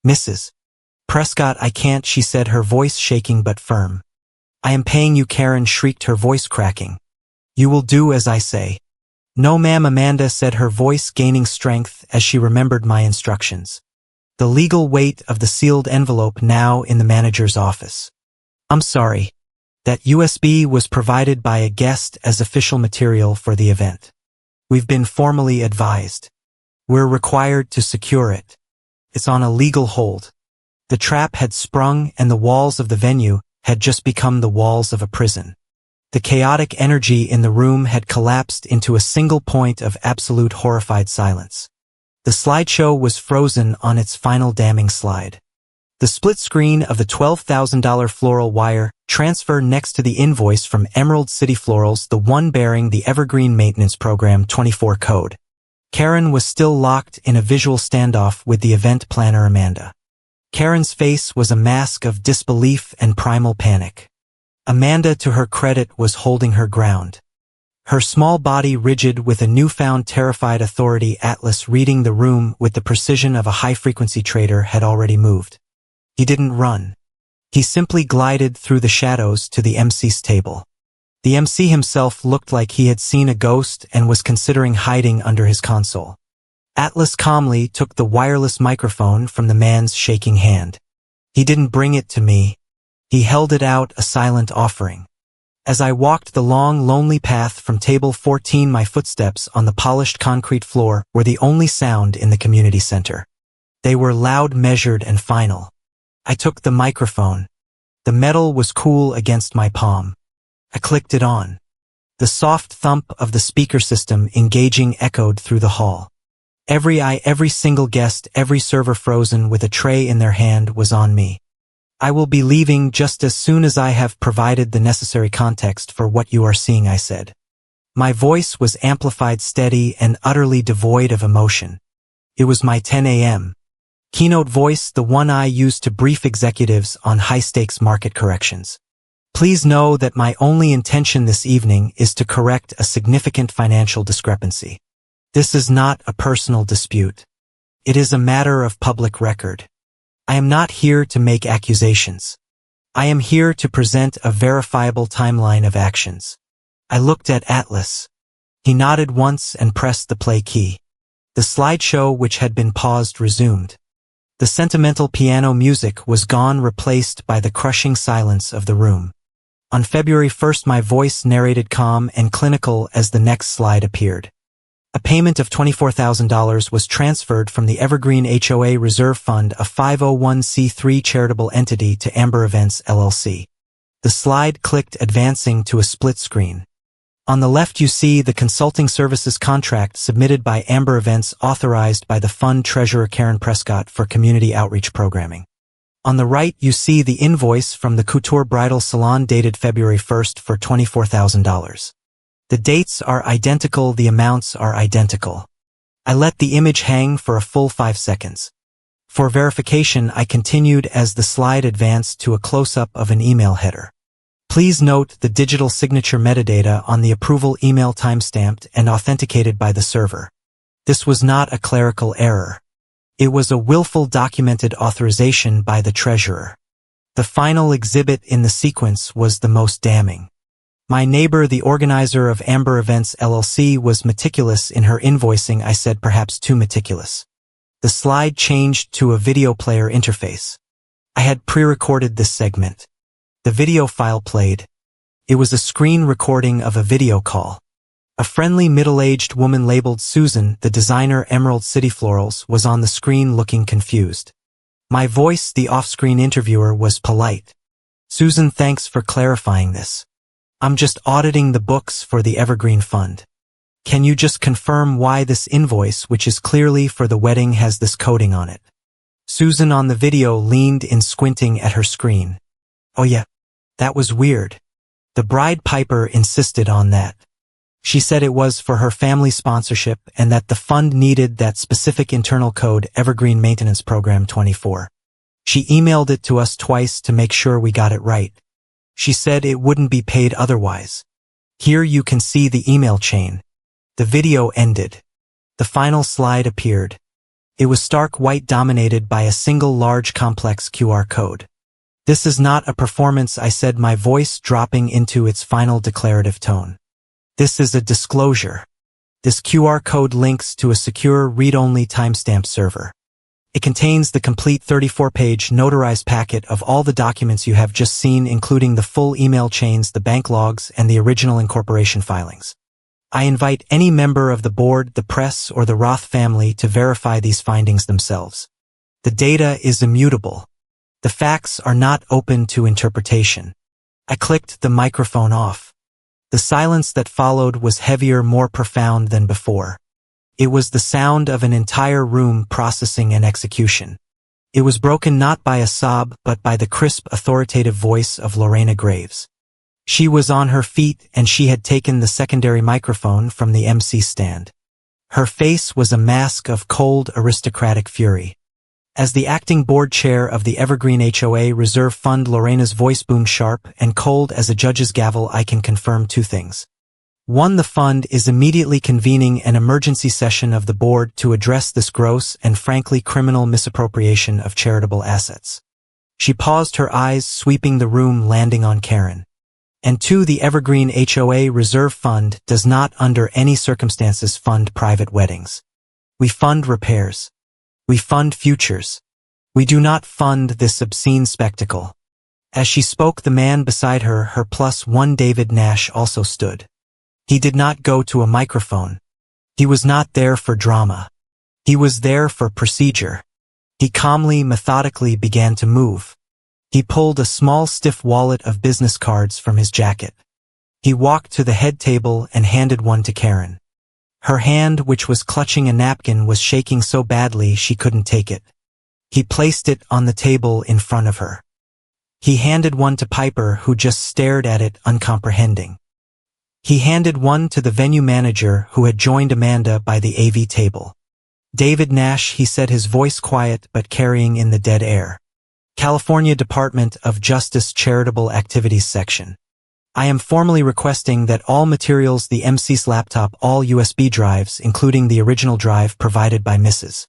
Mrs. Prescott, I can't, she said, her voice shaking but firm. I am paying you, Karen shrieked, her voice cracking. You will do as I say. No ma'am, Amanda said, her voice gaining strength as she remembered my instructions. The legal weight of the sealed envelope now in the manager's office. I'm sorry. That USB was provided by a guest as official material for the event. We've been formally advised. We're required to secure it. It's on a legal hold. The trap had sprung and the walls of the venue had just become the walls of a prison. The chaotic energy in the room had collapsed into a single point of absolute horrified silence. The slideshow was frozen on its final damning slide. The split screen of the $12,000 floral wire transfer next to the invoice from Emerald City Florals, the one bearing the Evergreen Maintenance Program 24 code. Karen was still locked in a visual standoff with the event planner Amanda. Karen's face was a mask of disbelief and primal panic. Amanda, to her credit, was holding her ground. Her small body rigid with a newfound terrified authority. Atlas, reading the room with the precision of a high-frequency trader, had already moved. He didn't run. He simply glided through the shadows to the MC's table. The MC himself looked like he had seen a ghost and was considering hiding under his console. Atlas calmly took the wireless microphone from the man's shaking hand. He didn't bring it to me. He held it out, a silent offering. As I walked the long, lonely path from table 14, my footsteps on the polished concrete floor were the only sound in the community center. They were loud, measured, and final. I took the microphone. The metal was cool against my palm. I clicked it on. The soft thump of the speaker system engaging echoed through the hall. Every eye, every single guest, every server frozen with a tray in their hand was on me. I will be leaving just as soon as I have provided the necessary context for what you are seeing, I said. My voice was amplified, steady, and utterly devoid of emotion. It was my 10 a.m. keynote voice, the one I use to brief executives on high-stakes market corrections. Please know that my only intention this evening is to correct a significant financial discrepancy. This is not a personal dispute. It is a matter of public record. I am not here to make accusations. I am here to present a verifiable timeline of actions. I looked at Atlas. He nodded once and pressed the play key. The slideshow, which had been paused, resumed. The sentimental piano music was gone, replaced by the crushing silence of the room. On February 1st, my voice narrated calm and clinical as the next slide appeared. A payment of $24,000 was transferred from the Evergreen HOA Reserve Fund, a 501c3 charitable entity, to Amber Events, LLC. The slide clicked, advancing to a split screen. On the left you see the consulting services contract submitted by Amber Events, authorized by the fund treasurer Karen Prescott for community outreach programming. On the right you see the invoice from the Couture Bridal Salon dated February 1st for $24,000. The dates are identical, the amounts are identical. I let the image hang for a full 5 seconds. For verification, I continued as the slide advanced to a close-up of an email header. Please note the digital signature metadata on the approval email, timestamped and authenticated by the server. This was not a clerical error. It was a willful documented authorization by the treasurer. The final exhibit in the sequence was the most damning. My neighbor, the organizer of Amber Events LLC, was meticulous in her invoicing. I said perhaps too meticulous. The slide changed to a video player interface. I had pre-recorded this segment. The video file played. It was a screen recording of a video call. A friendly middle-aged woman labeled Susan, the designer, Emerald City Florals, was on the screen looking confused. My voice, the off-screen interviewer, was polite. Susan, thanks for clarifying this. I'm just auditing the books for the Evergreen Fund. Can you just confirm why this invoice, which is clearly for the wedding, has this coding on it? Susan on the video leaned in, squinting at her screen. Oh yeah, that was weird. The bride piper insisted on that. She said it was for her family sponsorship and that the fund needed that specific internal code, Evergreen Maintenance Program 24. She emailed it to us twice to make sure we got it right. She said it wouldn't be paid otherwise. Here you can see the email chain. The video ended. The final slide appeared. It was stark white, dominated by a single large complex QR code. This is not a performance, I said, my voice dropping into its final declarative tone. This is a disclosure. This QR code links to a secure read-only timestamp server. It contains the complete 34-page notarized packet of all the documents you have just seen, including the full email chains, the bank logs, and the original incorporation filings. I invite any member of the board, the press, or the Roth family to verify these findings themselves. The data is immutable. The facts are not open to interpretation. I clicked the microphone off. The silence that followed was heavier, more profound than before. It was the sound of an entire room processing an execution. It was broken not by a sob, but by the crisp, authoritative voice of Lorena Graves. She was on her feet, and she had taken the secondary microphone from the MC stand. Her face was a mask of cold, aristocratic fury. As the acting board chair of the Evergreen HOA Reserve Fund, Lorena's voice boomed sharp and cold as a judge's gavel. I can confirm 2 things. 1. The fund is immediately convening an emergency session of the board to address this gross and frankly criminal misappropriation of charitable assets. She paused, her eyes sweeping the room, landing on Karen. And 2. The Evergreen HOA Reserve Fund does not under any circumstances fund private weddings. We fund repairs. We fund futures. We do not fund this obscene spectacle. As she spoke, the man beside her, her +1 David Nash, also stood. He did not go to a microphone. He was not there for drama. He was there for procedure. He calmly, methodically began to move. He pulled a small, stiff wallet of business cards from his jacket. He walked to the head table and handed one to Karen. Her hand, which was clutching a napkin, was shaking so badly she couldn't take it. He placed it on the table in front of her. He handed one to Piper, who just stared at it, uncomprehending. He handed one to the venue manager, who had joined Amanda by the AV table. David Nash, he said, his voice quiet but carrying in the dead air. California Department of Justice Charitable Activities Section. I am formally requesting that all materials, the MC's laptop, all USB drives, including the original drive provided by Mrs.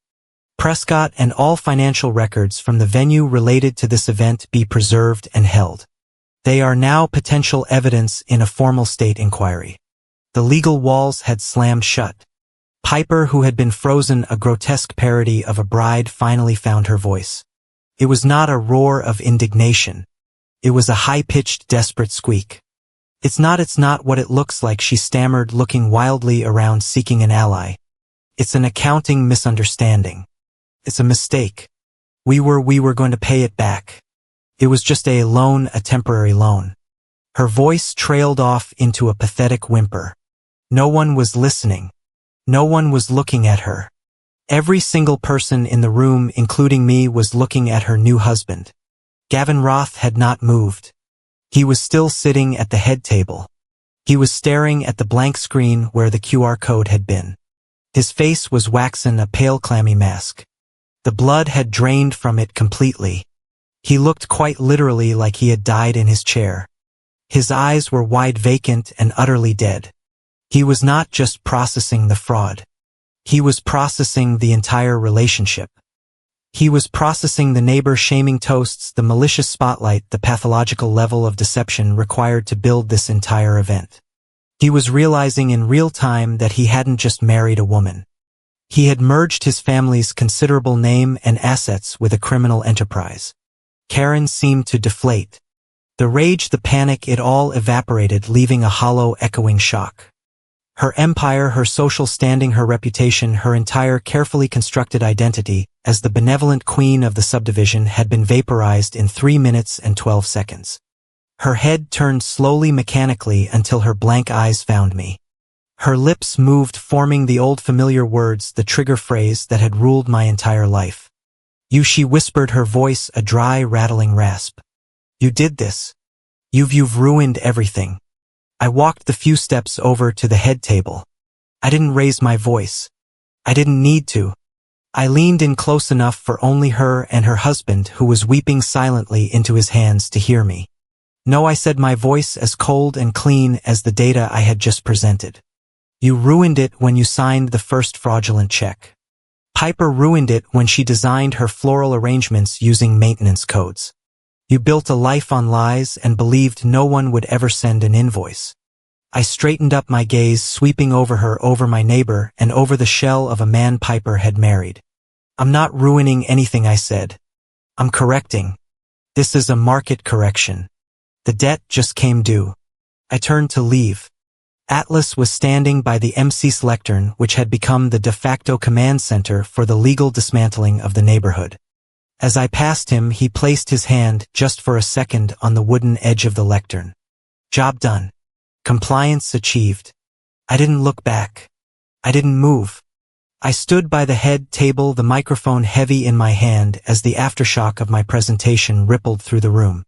Prescott, and all financial records from the venue related to this event be preserved and held. They are now potential evidence in a formal state inquiry. The legal walls had slammed shut. Piper, who had been frozen a grotesque parody of a bride, finally found her voice. It was not a roar of indignation. It was a high-pitched, desperate squeak. It's not what it looks like," she stammered, looking wildly around seeking an ally. "It's an accounting misunderstanding. It's a mistake. We were going to pay it back. It was just a loan, a temporary loan." Her voice trailed off into a pathetic whimper. No one was listening. No one was looking at her. Every single person in the room, including me, was looking at her new husband. Gavin Roth had not moved. He was still sitting at the head table. He was staring at the blank screen where the QR code had been. His face was waxen, a pale, clammy mask. The blood had drained from it completely. He looked quite literally like he had died in his chair. His eyes were wide, vacant, and utterly dead. He was not just processing the fraud. He was processing the entire relationship. He was processing the neighbor-shaming toasts, the malicious spotlight, the pathological level of deception required to build this entire event. He was realizing in real time that he hadn't just married a woman. He had merged his family's considerable name and assets with a criminal enterprise. Karen seemed to deflate. The rage, the panic, it all evaporated, leaving a hollow, echoing shock. Her empire, her social standing, her reputation, her entire carefully constructed identity as the benevolent queen of the subdivision had been vaporized in 3 minutes and 12 seconds. Her head turned slowly, mechanically, until her blank eyes found me. Her lips moved, forming the old familiar words, the trigger phrase that had ruled my entire life. "You," she whispered, her voice a dry, rattling rasp. "You did this. You've ruined everything." I walked the few steps over to the head table. I didn't raise my voice. I didn't need to. I leaned in close enough for only her and her husband, who was weeping silently, into his hands, to hear me. "No," I said, my voice as cold and clean as the data I had just presented. "You ruined it when you signed the first fraudulent check. Piper ruined it when she designed her floral arrangements using maintenance codes. You built a life on lies and believed no one would ever send an invoice." I straightened up, my gaze sweeping over her, over my neighbor, and over the shell of a man Piper had married. "I'm not ruining anything," I said. "I'm correcting. This is a market correction. The debt just came due." I turned to leave. Atlas was standing by the MC's lectern, which had become the de facto command center for the legal dismantling of the neighborhood. As I passed him, he placed his hand, just for a second, on the wooden edge of the lectern. Job done. Compliance achieved. I didn't look back. I didn't move. I stood by the head table, the microphone heavy in my hand, as the aftershock of my presentation rippled through the room.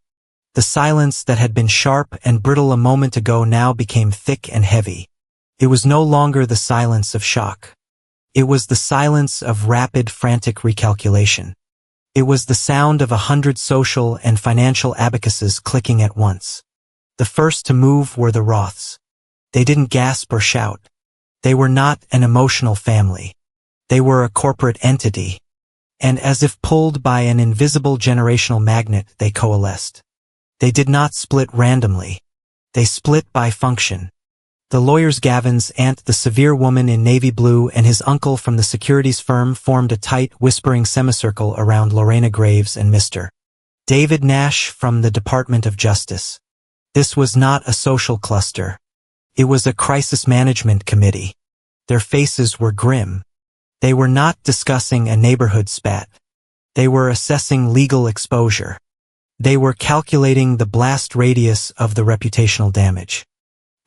The silence that had been sharp and brittle a moment ago now became thick and heavy. It was no longer the silence of shock. It was the silence of rapid, frantic recalculation. It was the sound of 100 social and financial abacuses clicking at once. The first to move were the Roths. They didn't gasp or shout. They were not an emotional family. They were a corporate entity. And as if pulled by an invisible generational magnet, they coalesced. They did not split randomly. They split by function. The lawyer's Gavin's aunt, the severe woman in navy blue, and his uncle from the securities firm formed a tight, whispering semicircle around Lorena Graves and Mr. David Nash from the Department of Justice. This was not a social cluster. It was a crisis management committee. Their faces were grim. They were not discussing a neighborhood spat. They were assessing legal exposure. They were calculating the blast radius of the reputational damage.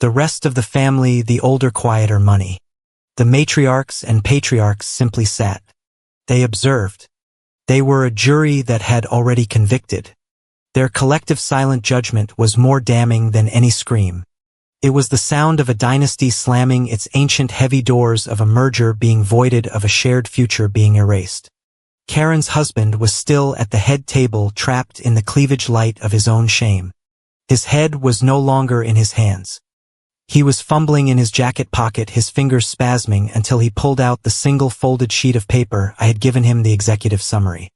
The rest of the family, the older, quieter money. The matriarchs and patriarchs simply sat. They observed. They were a jury that had already convicted. Their collective silent judgment was more damning than any scream. It was the sound of a dynasty slamming its ancient heavy doors, of a merger being voided, of a shared future being erased. Karen's husband was still at the head table, trapped in the cleavage light of his own shame. His head was no longer in his hands. He was fumbling in his jacket pocket, his fingers spasming, until he pulled out the single folded sheet of paper I had given him, the executive summary.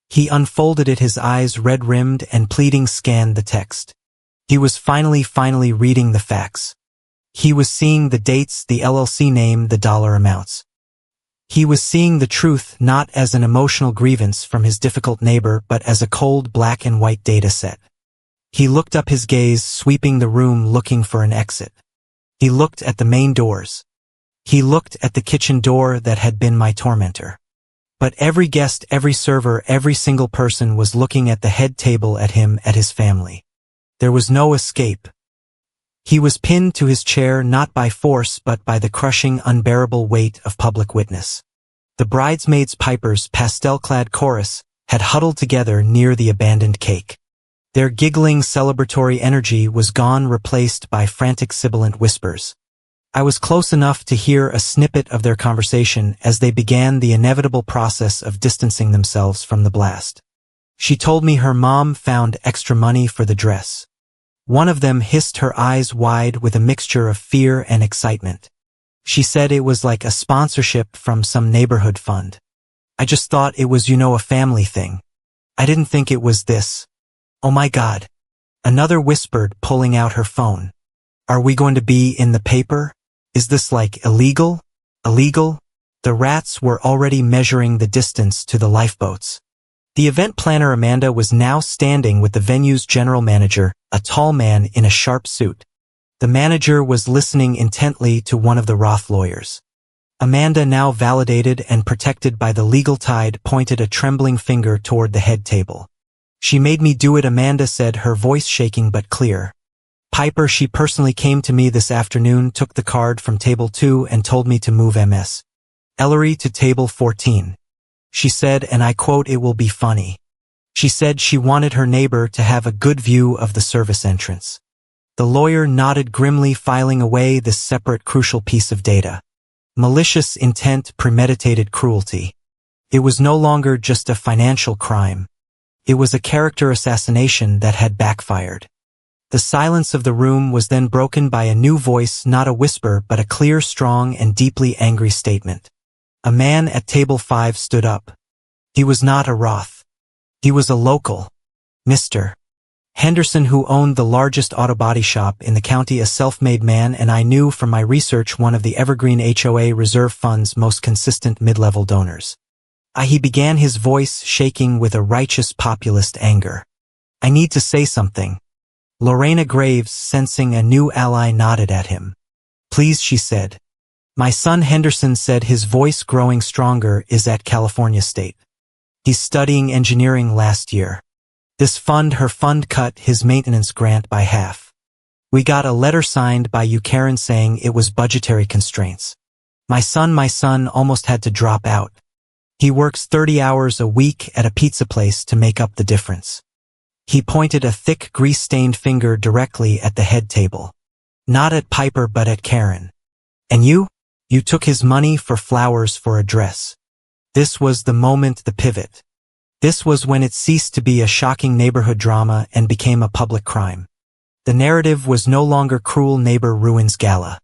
He unfolded it, his eyes red-rimmed and pleading, scanned the text. He was finally reading the facts. He was seeing the dates, the LLC name, the dollar amounts. He was seeing the truth not as an emotional grievance from his difficult neighbor but as a cold black and white data set. He looked up, his gaze sweeping the room, looking for an exit. He looked at the main doors. He looked at the kitchen door that had been my tormentor. But every guest, every server, every single person was looking at the head table, at him, at his family. There was no escape. He was pinned to his chair not by force but by the crushing, unbearable weight of public witness. The bridesmaids' pipers, pastel-clad chorus, had huddled together near the abandoned cake. Their giggling, celebratory energy was gone, replaced by frantic, sibilant whispers. I was close enough to hear a snippet of their conversation as they began the inevitable process of distancing themselves from the blast. She told me her mom found extra money for the dress. One of them hissed, her eyes wide with a mixture of fear and excitement. She said it was like a sponsorship from some neighborhood fund. I just thought it was, a family thing. I didn't think it was this. Oh my God. Another whispered, pulling out her phone. Are we going to be in the paper? Is this like illegal? Illegal? The rats were already measuring the distance to the lifeboats. The event planner Amanda was now standing with the venue's general manager, a tall man in a sharp suit. The manager was listening intently to one of the Roth lawyers. Amanda, now validated and protected by the legal tide, pointed a trembling finger toward the head table. She made me do it, Amanda said, her voice shaking but clear. Piper, she personally came to me this afternoon, took the card from table 2 and told me to move Ms. Ellery to table 14. She said, and I quote, "It will be funny." She said she wanted her neighbor to have a good view of the service entrance. The lawyer nodded grimly, filing away this separate, crucial piece of data. Malicious intent, premeditated cruelty. It was no longer just a financial crime. It was a character assassination that had backfired. The silence of the room was then broken by a new voice, not a whisper but a clear, strong, and deeply angry statement. A man at table 5 stood up. He was not a Roth. He was a local. Mr. Henderson, who owned the largest auto body shop in the county, a self-made man, and I knew from my research one of the Evergreen HOA Reserve Fund's most consistent mid-level donors. He began, his voice shaking with a righteous populist anger. I need to say something. Lorena Graves, sensing a new ally, nodded at him. Please, she said. My son Henderson said, his voice growing stronger, is at California State. He's studying engineering last year. This fund, her fund, cut his maintenance grant by half. We got a letter signed by you, Karen, saying it was budgetary constraints. My son almost had to drop out. He works 30 hours a week at a pizza place to make up the difference. He pointed a thick, grease-stained finger directly at the head table. Not at Piper but at Karen. And you? You took his money for flowers for a dress. This was the moment, the pivot. This was when it ceased to be a shocking neighborhood drama and became a public crime. The narrative was no longer cruel neighbor ruins Gala.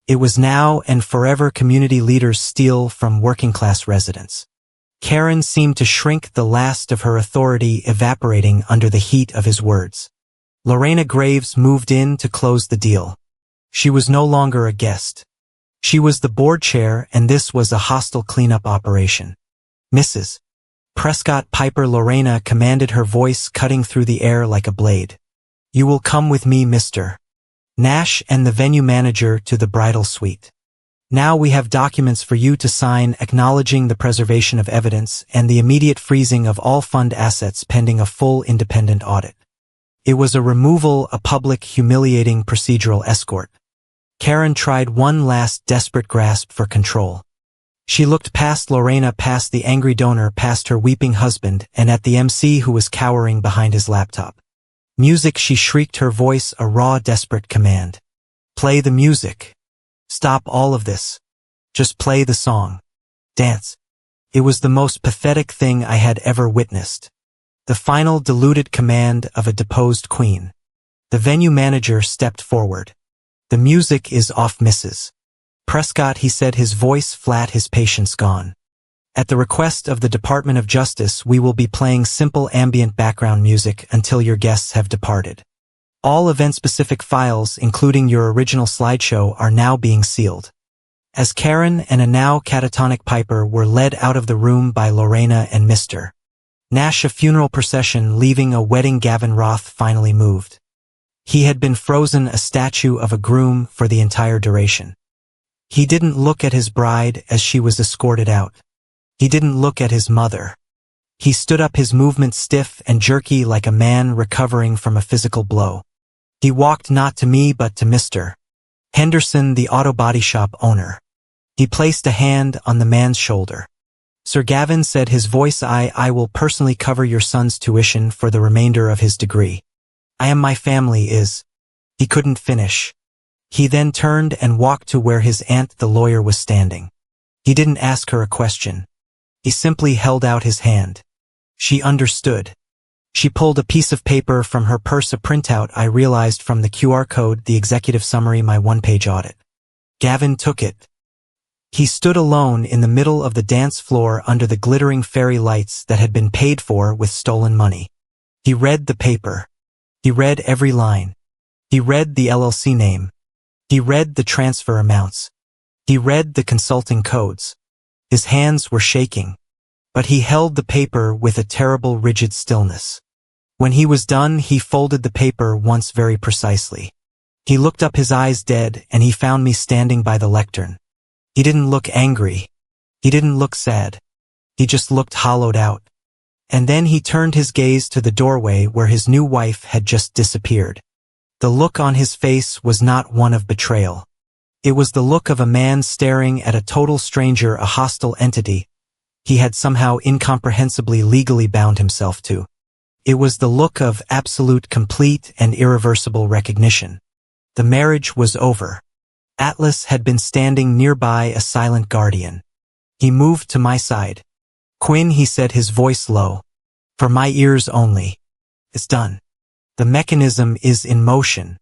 It was now and forever community leaders steal from working-class residents. Karen seemed to shrink, the last of her authority evaporating under the heat of his words. Lorena Graves moved in to close the deal. She was no longer a guest. She was the board chair, and this was a hostile cleanup operation. Mrs. Prescott Piper, Lorena commanded, her voice cutting through the air like a blade. You will come with me, Mr. Nash and the venue manager, to the bridal suite. Now we have documents for you to sign acknowledging the preservation of evidence and the immediate freezing of all fund assets pending a full independent audit. It was a removal, a public, humiliating procedural escort. Karen tried one last desperate grasp for control. She looked past Lorena, past the angry donor, past her weeping husband, and at the MC who was cowering behind his laptop. Music, she shrieked, her voice a raw, desperate command. Play the music. Stop all of this. Just play the song. Dance. It was the most pathetic thing I had ever witnessed. The final diluted command of a deposed queen. The venue manager stepped forward. The music is off, Mrs. Prescott, he said, his voice flat, his patience gone. At the request of the Department of Justice, we will be playing simple ambient background music until your guests have departed. All event-specific files, including your original slideshow, are now being sealed. As Karen and a now catatonic Piper were led out of the room by Lorena and Mr. Nash, a funeral procession leaving a wedding, Gavin Roth finally moved. He had been frozen, a statue of a groom, for the entire duration. He didn't look at his bride as she was escorted out. He didn't look at his mother. He stood up, his movements stiff and jerky like a man recovering from a physical blow. He walked not to me but to Mr. Henderson, the auto body shop owner. He placed a hand on the man's shoulder. Sir Gavin, said his voice, I will personally cover your son's tuition for the remainder of his degree. I am, my family is. He couldn't finish. He then turned and walked to where his aunt, the lawyer, was standing. He didn't ask her a question. He simply held out his hand. She understood. She pulled a piece of paper from her purse, a printout I realized from the QR code, the executive summary, my one-page audit. Gavin took it. He stood alone in the middle of the dance floor under the glittering fairy lights that had been paid for with stolen money. He read the paper. He read every line. He read the LLC name. He read the transfer amounts. He read the consulting codes. His hands were shaking. But he held the paper with a terrible, rigid stillness. When he was done, he folded the paper once very precisely. He looked up, his eyes dead, and he found me standing by the lectern. He didn't look angry. He didn't look sad. He just looked hollowed out. And then he turned his gaze to the doorway where his new wife had just disappeared. The look on his face was not one of betrayal. It was the look of a man staring at a total stranger, a hostile entity he had somehow incomprehensibly legally bound himself to. It was the look of absolute, complete, and irreversible recognition. The marriage was over. Atlas had been standing nearby, a silent guardian. He moved to my side. Quinn, he said, his voice low. For my ears only. It's done. The mechanism is in motion.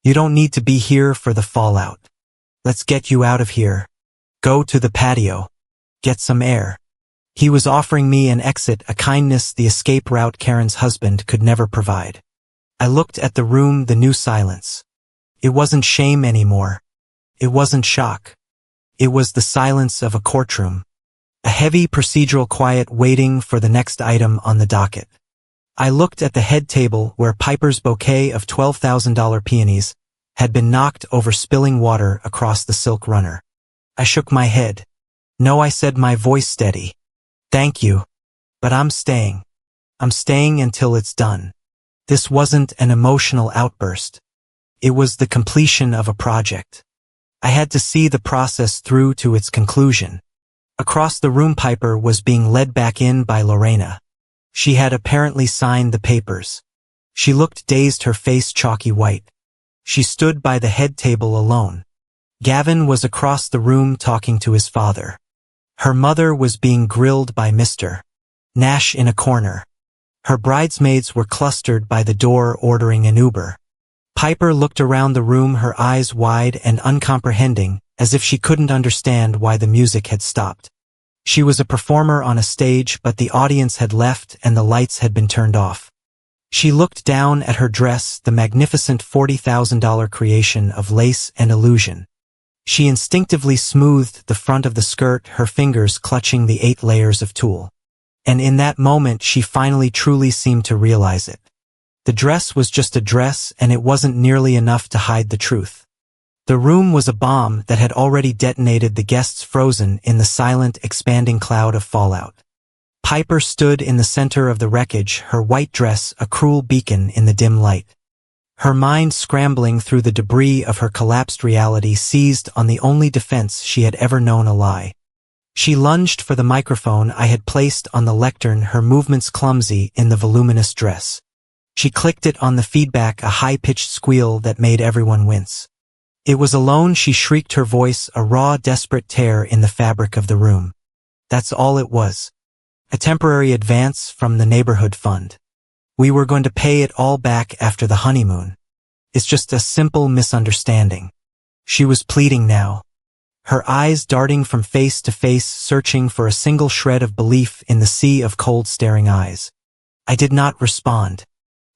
You don't need to be here for the fallout. Let's get you out of here. Go to the patio. Get some air. He was offering me an exit, a kindness, the escape route Karen's husband could never provide. I looked at the room, the new silence. It wasn't shame anymore. It wasn't shock. It was the silence of a courtroom. A heavy procedural quiet waiting for the next item on the docket. I looked at the head table where Piper's bouquet of $12,000 peonies had been knocked over, spilling water across the silk runner. I shook my head. No, I said, my voice steady. Thank you. But I'm staying. I'm staying until it's done. This wasn't an emotional outburst. It was the completion of a project. I had to see the process through to its conclusion. Across the room, Piper was being led back in by Lorena. She had apparently signed the papers. She looked dazed, her face chalky white. She stood by the head table alone. Gavin was across the room talking to his father. Her mother was being grilled by Mr. Nash in a corner. Her bridesmaids were clustered by the door ordering an Uber. Piper looked around the room, her eyes wide and uncomprehending, as if she couldn't understand why the music had stopped. She was a performer on a stage, but the audience had left and the lights had been turned off. She looked down at her dress, the magnificent $40,000 creation of lace and illusion. She instinctively smoothed the front of the skirt, her fingers clutching the 8 layers of tulle. And in that moment she finally truly seemed to realize it. The dress was just a dress, and it wasn't nearly enough to hide the truth. The room was a bomb that had already detonated, the guests frozen in the silent, expanding cloud of fallout. Piper stood in the center of the wreckage, her white dress a cruel beacon in the dim light. Her mind scrambling through the debris of her collapsed reality, seized on the only defense she had ever known, a lie. She lunged for the microphone I had placed on the lectern, her movements clumsy in the voluminous dress. She clicked it on the feedback, a high-pitched squeal that made everyone wince. It was alone, she shrieked, her voice a raw, desperate tear in the fabric of the room. That's all it was. A temporary advance from the neighborhood fund. We were going to pay it all back after the honeymoon. It's just a simple misunderstanding. She was pleading now. Her eyes darting from face to face, searching for a single shred of belief in the sea of cold, staring eyes. I did not respond.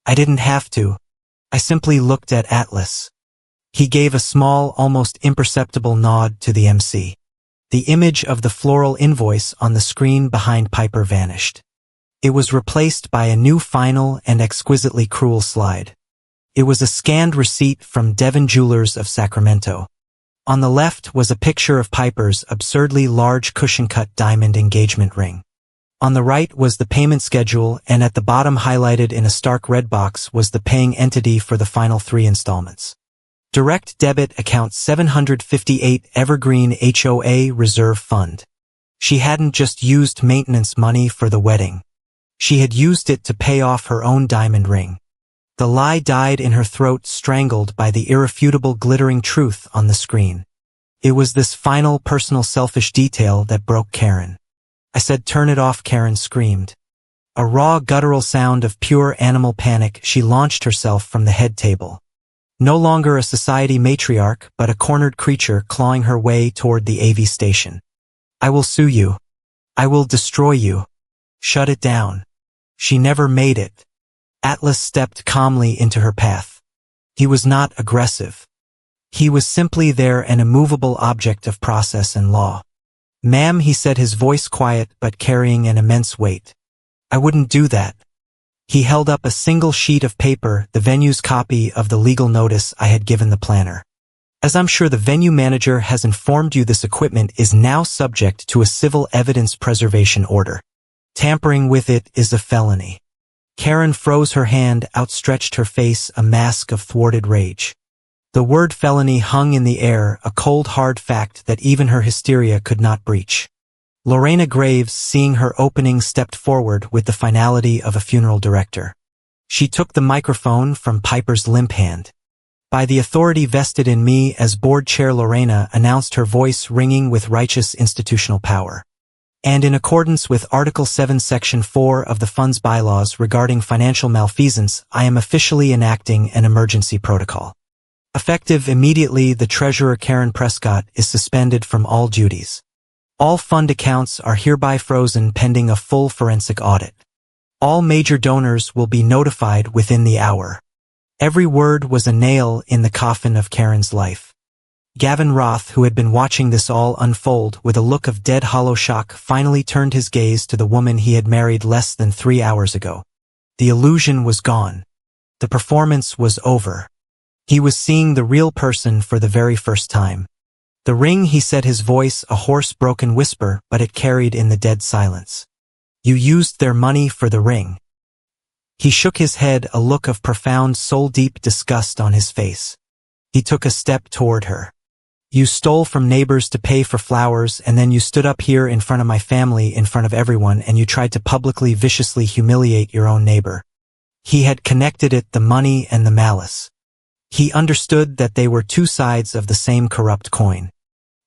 I didn't have to. I simply looked at Atlas. He gave a small, almost imperceptible nod to the MC. The image of the floral invoice on the screen behind Piper vanished. It was replaced by a new final and exquisitely cruel slide. It was a scanned receipt from Devon Jewelers of Sacramento. On the left was a picture of Piper's absurdly large cushion-cut diamond engagement ring. On the right was the payment schedule, and at the bottom, highlighted in a stark red box, was the paying entity for the final 3 installments. Direct debit account 758 Evergreen HOA Reserve Fund. She hadn't just used maintenance money for the wedding. She had used it to pay off her own diamond ring. The lie died in her throat, strangled by the irrefutable glittering truth on the screen. It was this final personal selfish detail that broke Karen. I said, "Turn it off," Karen screamed. A raw guttural sound of pure animal panic, she launched herself from the head table. No longer a society matriarch, but a cornered creature clawing her way toward the AV station. "I will sue you. I will destroy you. Shut it down." She never made it. Atlas stepped calmly into her path. He was not aggressive. He was simply there, an immovable object of process and law. "Ma'am," he said, his voice quiet but carrying an immense weight. "I wouldn't do that." He held up a single sheet of paper, the venue's copy of the legal notice I had given the planner. "As I'm sure the venue manager has informed you, this equipment is now subject to a civil evidence preservation order. Tampering with it is a felony." Karen froze, her hand outstretched, her face a mask of thwarted rage. The word felony hung in the air, a cold hard fact that even her hysteria could not breach. Lorena Graves, seeing her opening, stepped forward with the finality of a funeral director. She took the microphone from Piper's limp hand. "By the authority vested in me as board chair," Lorena announced, her voice ringing with righteous institutional power. "And in accordance with Article 7, Section 4 of the Fund's bylaws regarding financial malfeasance, I am officially enacting an emergency protocol. Effective immediately, the Treasurer, Karen Prescott, is suspended from all duties. All fund accounts are hereby frozen pending a full forensic audit. All major donors will be notified within the hour." Every word was a nail in the coffin of Karen's life. Gavin Roth, who had been watching this all unfold with a look of dead hollow shock, finally turned his gaze to the woman he had married less than 3 hours ago. The illusion was gone. The performance was over. He was seeing the real person for the very first time. "The ring," he said, his voice a hoarse, broken whisper, but it carried in the dead silence. "You used their money for the ring." He shook his head, a look of profound, soul-deep disgust on his face. He took a step toward her. "You stole from neighbors to pay for flowers, and then you stood up here in front of my family, in front of everyone, and you tried to publicly, viciously humiliate your own neighbor." He had connected it, the money and the malice. He understood that they were two sides of the same corrupt coin.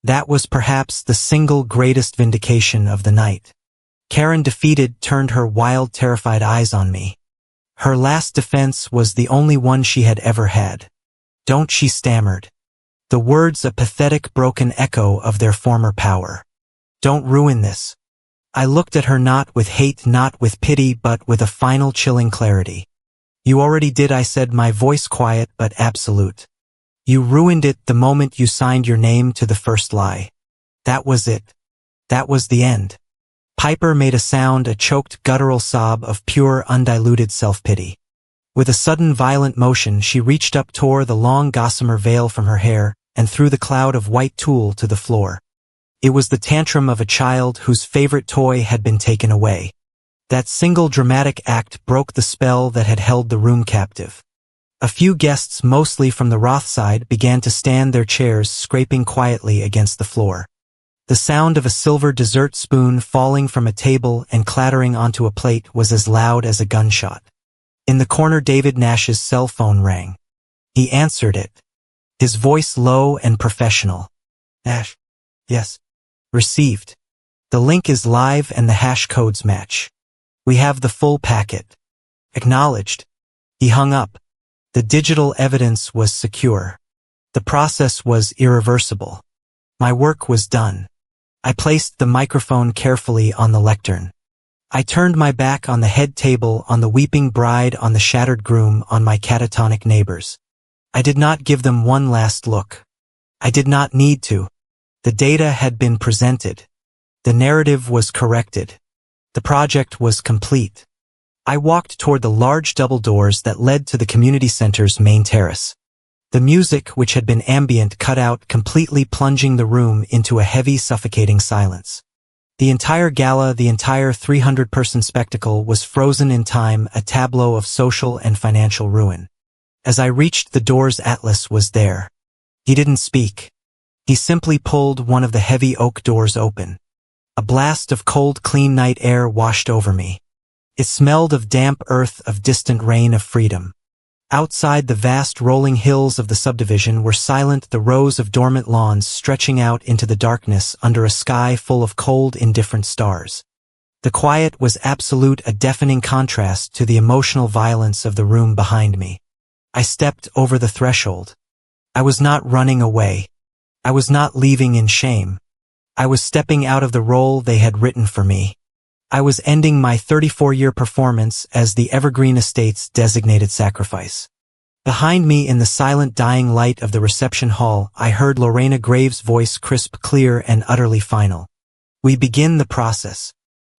That was perhaps the single greatest vindication of the night. Karen, defeated, turned her wild, terrified eyes on me. Her last defense was the only one she had ever had. "Don't," she stammered. The words a pathetic, broken echo of their former power. "Don't ruin this." I looked at her, not with hate, not with pity, but with a final chilling clarity. "You already did," I said, my voice quiet but absolute. "You ruined it the moment you signed your name to the first lie. That was it. That was the end." Piper made a sound, a choked, guttural sob of pure, undiluted self-pity. With a sudden, violent motion, she reached up, tore the long gossamer veil from her hair, and threw the cloud of white tulle to the floor. It was the tantrum of a child whose favorite toy had been taken away. That single dramatic act broke the spell that had held the room captive. A few guests, mostly from the Roth side, began to stand, their chairs scraping quietly against the floor. The sound of a silver dessert spoon falling from a table and clattering onto a plate was as loud as a gunshot. In the corner, David Nash's cell phone rang. He answered it. His voice low and professional. "Nash." "Yes." "Received. The link is live and the hash codes match. We have the full packet." "Acknowledged." He hung up. The digital evidence was secure. The process was irreversible. My work was done. I placed the microphone carefully on the lectern. I turned my back on the head table, on the weeping bride, on the shattered groom, on my catatonic neighbors. I did not give them one last look. I did not need to. The data had been presented. The narrative was corrected. The project was complete. I walked toward the large double doors that led to the community center's main terrace. The music, which had been ambient, cut out, completely plunging the room into a heavy, suffocating silence. The entire gala, the entire 300-person spectacle, was frozen in time, a tableau of social and financial ruin. As I reached the doors, Atlas was there. He didn't speak. He simply pulled one of the heavy oak doors open. A blast of cold, clean night air washed over me. It smelled of damp earth, of distant rain, of freedom. Outside, the vast rolling hills of the subdivision were silent, the rows of dormant lawns stretching out into the darkness under a sky full of cold, indifferent stars. The quiet was absolute, a deafening contrast to the emotional violence of the room behind me. I stepped over the threshold. I was not running away. I was not leaving in shame. I was stepping out of the role they had written for me. I was ending my 34-year performance as the Evergreen Estate's designated sacrifice. Behind me, in the silent, dying light of the reception hall, I heard Lorena Graves' voice, crisp, clear, and utterly final. "We begin the process.